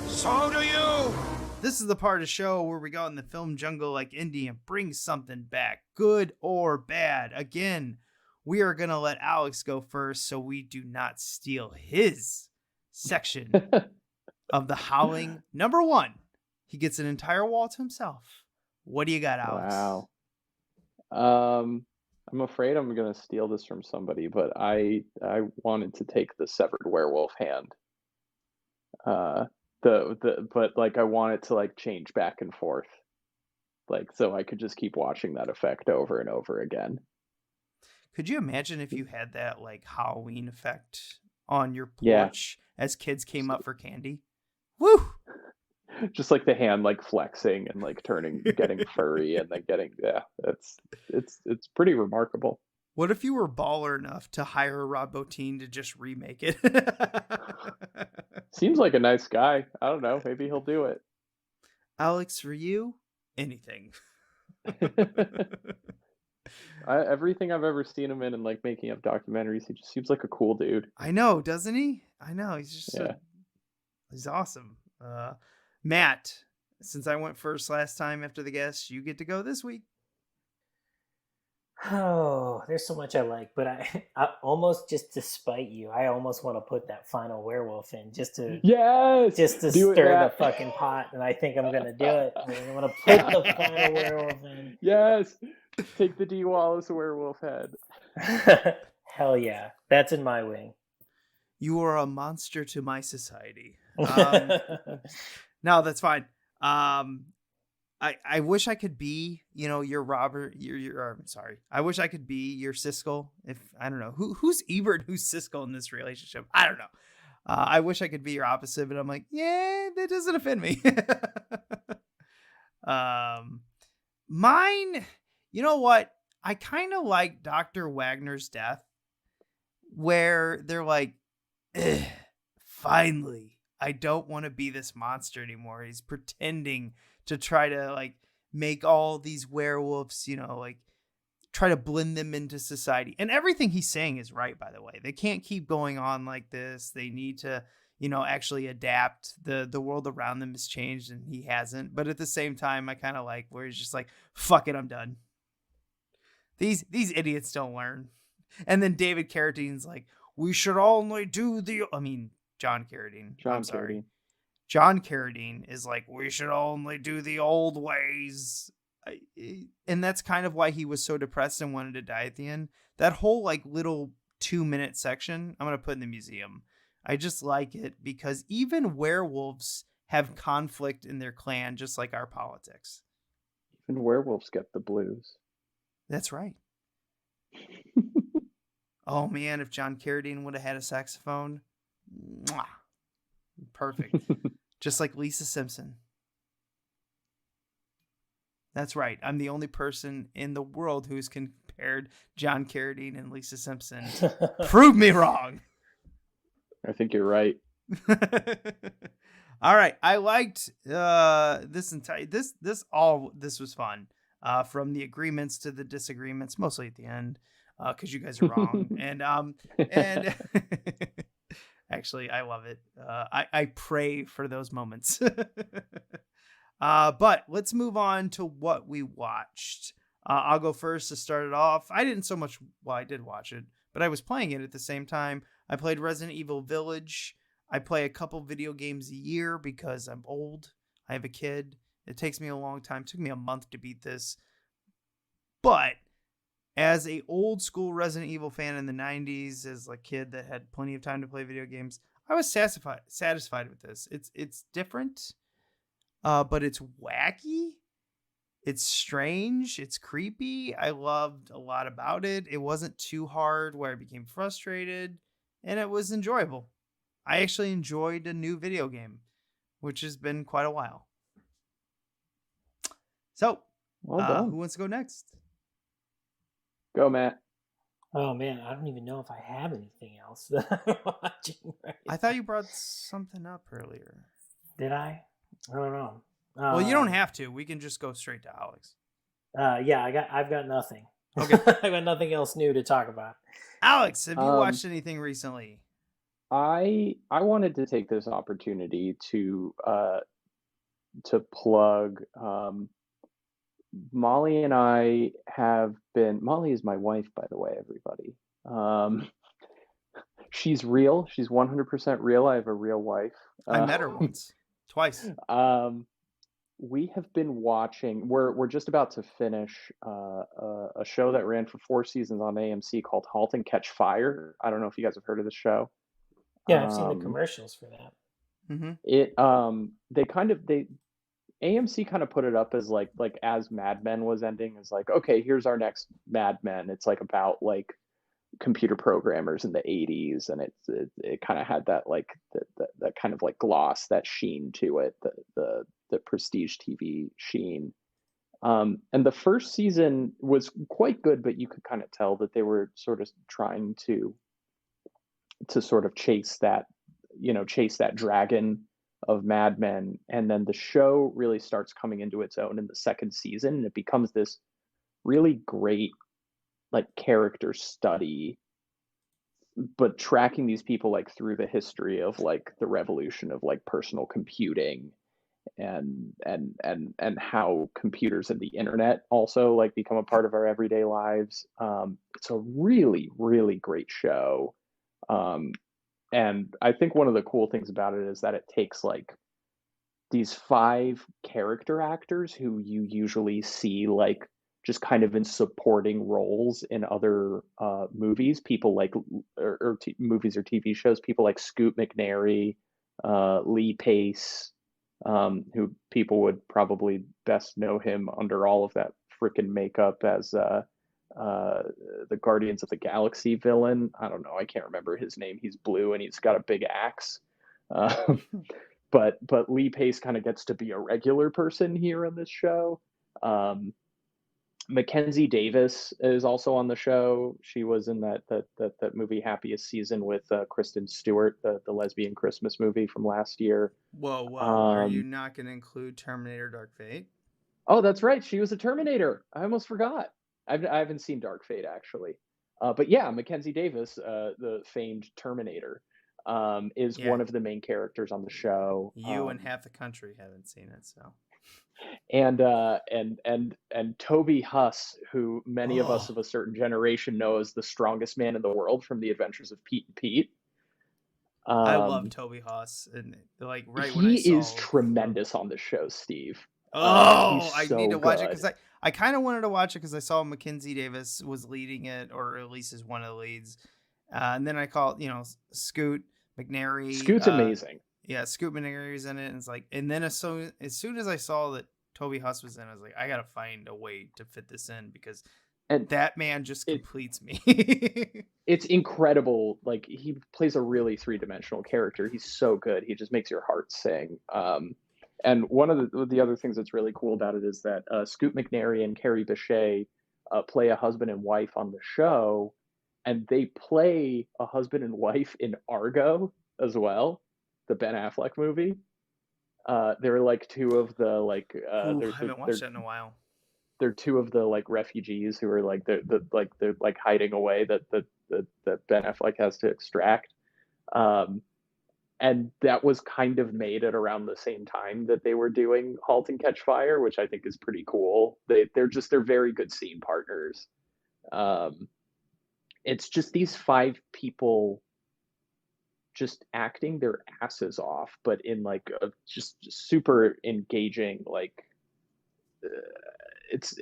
So do you. This is the part of the show where we go in the film jungle like Indy and bring something back, good or bad. Again, we are going to let Alex go first so we do not steal his section of the Howling. Number 1, he gets an entire wall to himself. What do you got, Alex? Wow. I'm afraid I'm going to steal this from somebody, but I wanted to take the severed werewolf hand. But I want it to change back and forth, so I could just keep watching that effect over and over again. Could you imagine if you had that Halloween effect on your porch as kids came up for candy? Woo! Just the hand flexing and turning, getting furry, and then getting it's pretty remarkable. What if you were baller enough to hire Rob Bottin to just remake it? Seems like a nice guy. I don't know. Maybe he'll do it. Alex, for you, anything. Everything I've ever seen him in and like making up documentaries, he just seems like a cool dude. I know, doesn't he? I know. He's just he's awesome. Matt, since I went first last time after the guests, you get to go this week. Oh, there's so much I like, but I almost, just to spite you, I almost want to put that final werewolf in just to stir the fucking pot, and I think I'm gonna do it. I'm gonna put the final werewolf in. Yes, take the D. Wallace werewolf head. Hell yeah, that's in my wing. You are a monster to my society. No, that's fine. I wish I could be, your Robert, sorry. I wish I could be your Siskel. I don't know who's Ebert, who's Siskel in this relationship. I don't know. I wish I could be your opposite, but I'm like, yeah, that doesn't offend me. Mine, you know what? I kind of like Dr. Waggner's death, where they're like, finally, I don't want to be this monster anymore. He's pretending to try to like make all these werewolves, like try to blend them into society. And everything he's saying is right, by the way. They can't keep going on like this. They need to, actually adapt. The world around them has changed and he hasn't. But at the same time, I kind of like where he's just like, fuck it, I'm done. These idiots don't learn. And then David Carradine's like, we should only do John Carradine. I'm sorry. John Carradine is like, we should only do the old ways. And that's kind of why he was so depressed and wanted to die at the end. That whole like little 2-minute section, I'm going to put in the museum. I just like it because even werewolves have conflict in their clan, just like our politics. Even werewolves get the blues. That's right. Oh man, if John Carradine would have had a saxophone, mwah, perfect. Just like Lisa Simpson. That's right. I'm the only person in the world who's compared John Carradine and Lisa Simpson. Prove me wrong. I think you're right. All right. I liked this was fun. From the agreements to the disagreements, mostly at the end, because you guys are wrong. and actually, I love it. I pray for those moments. But let's move on to what we watched. I'll go first to start it off. I did watch it, but I was playing it at the same time. I played Resident Evil Village. I play a couple video games a year because I'm old. I have a kid. It takes me a long time. It took me a month to beat this. But as a old school Resident Evil fan in the 90s, as a kid that had plenty of time to play video games, I was satisfied with this. It's different, but it's wacky. It's strange. It's creepy. I loved a lot about it. It wasn't too hard where I became frustrated, and it was enjoyable. I actually enjoyed a new video game, which has been quite a while. So, well done. Who wants to go next? Go, Matt. Oh man, I don't even know if I have anything else that I'm watching right I thought you brought something up earlier. Did I? I don't know. Well, you don't have to. We can just go straight to Alex. Yeah, I've got nothing. Okay. I've got nothing else new to talk about. Alex, have you watched anything recently? I wanted to take this opportunity to plug. Molly and I have been. Molly is my wife, by the way, everybody. She's real. She's 100% real. I have a real wife. I met her once, twice. We have been watching. We're just about to finish a show that ran for 4 seasons on AMC called *Halt and Catch Fire*. I don't know if you guys have heard of the show. Yeah, I've seen the commercials for that. Mm-hmm. AMC kind of put it up as like as Mad Men was ending, as like, okay, here's our next Mad Men. It's like about like computer programmers in the 80s, and it kind of had that like that kind of like gloss, that sheen to it, the prestige TV sheen. And the first season was quite good, but you could kind of tell that they were sort of trying to sort of chase that dragon of Mad Men, and then the show really starts coming into its own in the second season, and it becomes this really great like character study, but tracking these people like through the history of like the revolution of like personal computing and how computers and the internet also like become a part of our everyday lives. It's a really, really great show. And I think one of the cool things about it is that it takes like these 5 character actors who you usually see like just kind of in supporting roles in other movies, people like movies or TV shows, people like Scoot McNairy, Lee Pace, who people would probably best know him under all of that freaking makeup as the Guardians of the Galaxy villain. I don't know. I can't remember his name. He's blue and he's got a big axe. But Lee Pace kind of gets to be a regular person here in this show. Mackenzie Davis is also on the show. She was in that movie Happiest Season with Kristen Stewart, the lesbian Christmas movie from last year. Whoa. Are you not going to include Terminator Dark Fate? Oh, that's right. She was a Terminator. I almost forgot. I haven't seen Dark Fate, actually. But yeah, Mackenzie Davis, the famed Terminator, is one of the main characters on the show. You and half the country haven't seen it, so. And Toby Huss, who many of us of a certain generation know as the strongest man in the world from The Adventures of Pete and Pete. I love Toby Huss, and like when he is tremendous on the show, Steve. I need to watch it because I kind of wanted to watch it because I saw Mackenzie Davis was leading it, or at least is one of the leads. And then I called, Scoot McNairy. Scoot's amazing. Yeah, Scoot McNairy's in it, and it's like, and then as soon as I saw that Toby Huss was in, I was like, I gotta find a way to fit this in because that man just completes me. It's incredible. Like, he plays a really 3-dimensional character. He's so good. He just makes your heart sing. And one of the other things that's really cool about it is that Scoot McNairy and Carrie Bechet play a husband and wife on the show, and they play a husband and wife in Argo as well, the Ben Affleck movie. They're like two of the like. I haven't watched that in a while. They're two of the like refugees who are like they're hiding away that Ben Affleck has to extract. And that was kind of made at around the same time that they were doing *Halt and Catch Fire*, which I think is pretty cool. They're very good scene partners. It's just these 5 people just acting their asses off, but in like a just super engaging, like it's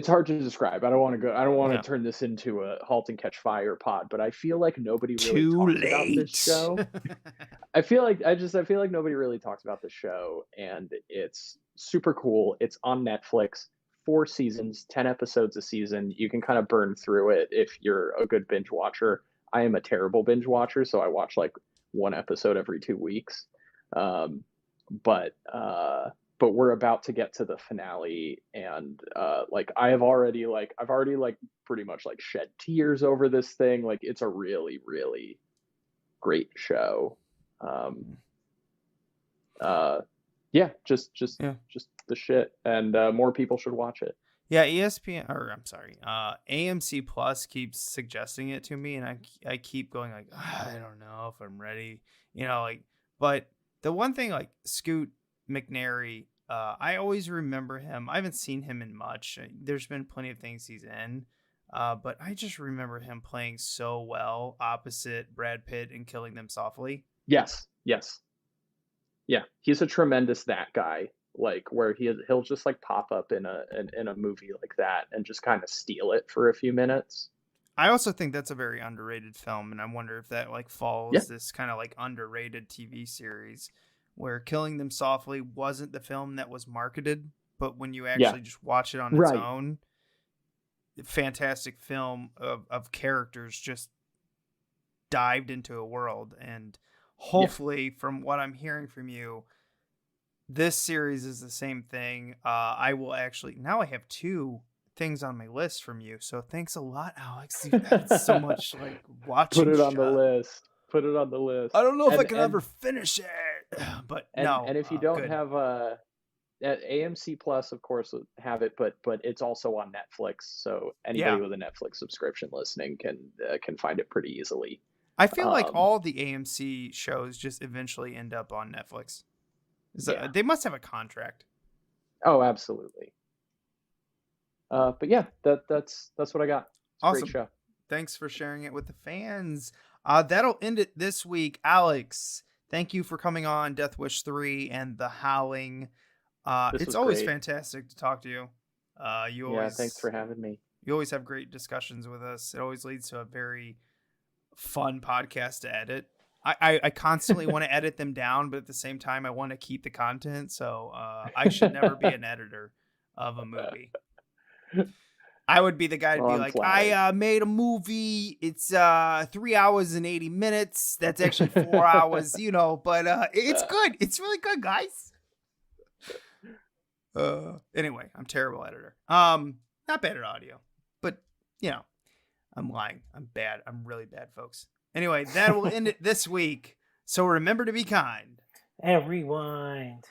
hard to describe. I don't want to turn this into a *Halt and Catch Fire* pod, but I feel like nobody really talks about this show. I feel like nobody really talks about this show, and it's super cool. It's on Netflix, 4 seasons, 10 episodes a season. You can kind of burn through it if you're a good binge watcher. I am a terrible binge watcher, so I watch like 1 episode every 2 weeks. But we're about to get to the finale, and I've already pretty much like shed tears over this thing. Like, it's a really, really great show. Just the shit, and more people should watch it. Yeah, AMC Plus keeps suggesting it to me, and I keep going like, I don't know if I'm ready, but the one thing, like Scoot McNairy, I always remember him. I haven't seen him in much. There's been plenty of things he's in, but I just remember him playing so well opposite Brad Pitt in Killing Them Softly. Yes. Yeah, he's a tremendous that guy. Like, where he'll just like pop up in a movie like that and just kind of steal it for a few minutes. I also think that's a very underrated film, and I wonder if that like follows this kind of like underrated TV series where Killing Them Softly wasn't the film that was marketed, but when you actually just watch it on its own, fantastic film of characters just dived into a world. And hopefully, from what I'm hearing from you, this series is the same thing. I will actually, now I have 2 things on my list from you. So thanks a lot, Alex. You've had so much like watching. Put it on the list. I don't know if I can ever finish it. But and if you don't good. have AMC Plus, of course, have it, but it's also on Netflix. So anybody with a Netflix subscription listening can find it pretty easily. I feel like all the AMC shows just eventually end up on Netflix. They must have a contract. Oh, absolutely. But yeah, that's what I got. It's awesome. A great show. Thanks for sharing it with the fans. That'll end it this week. Alex, thank you for coming on Death Wish 3 and The Howling. It's always fantastic to talk to you. Thanks for having me. You always have great discussions with us. It always leads to a very fun podcast to edit. I constantly want to edit them down, but at the same time, I want to keep the content. So I should never be an editor of a movie. I would be the guy to be like, I made a movie. It's 3 hours and 80 minutes. That's actually 4 hours, but it's good. It's really good, guys. Anyway, I'm a terrible editor. Not bad at audio, but I'm lying. I'm bad. I'm really bad, folks. Anyway, that will end it this week. So remember to be kind. And rewind.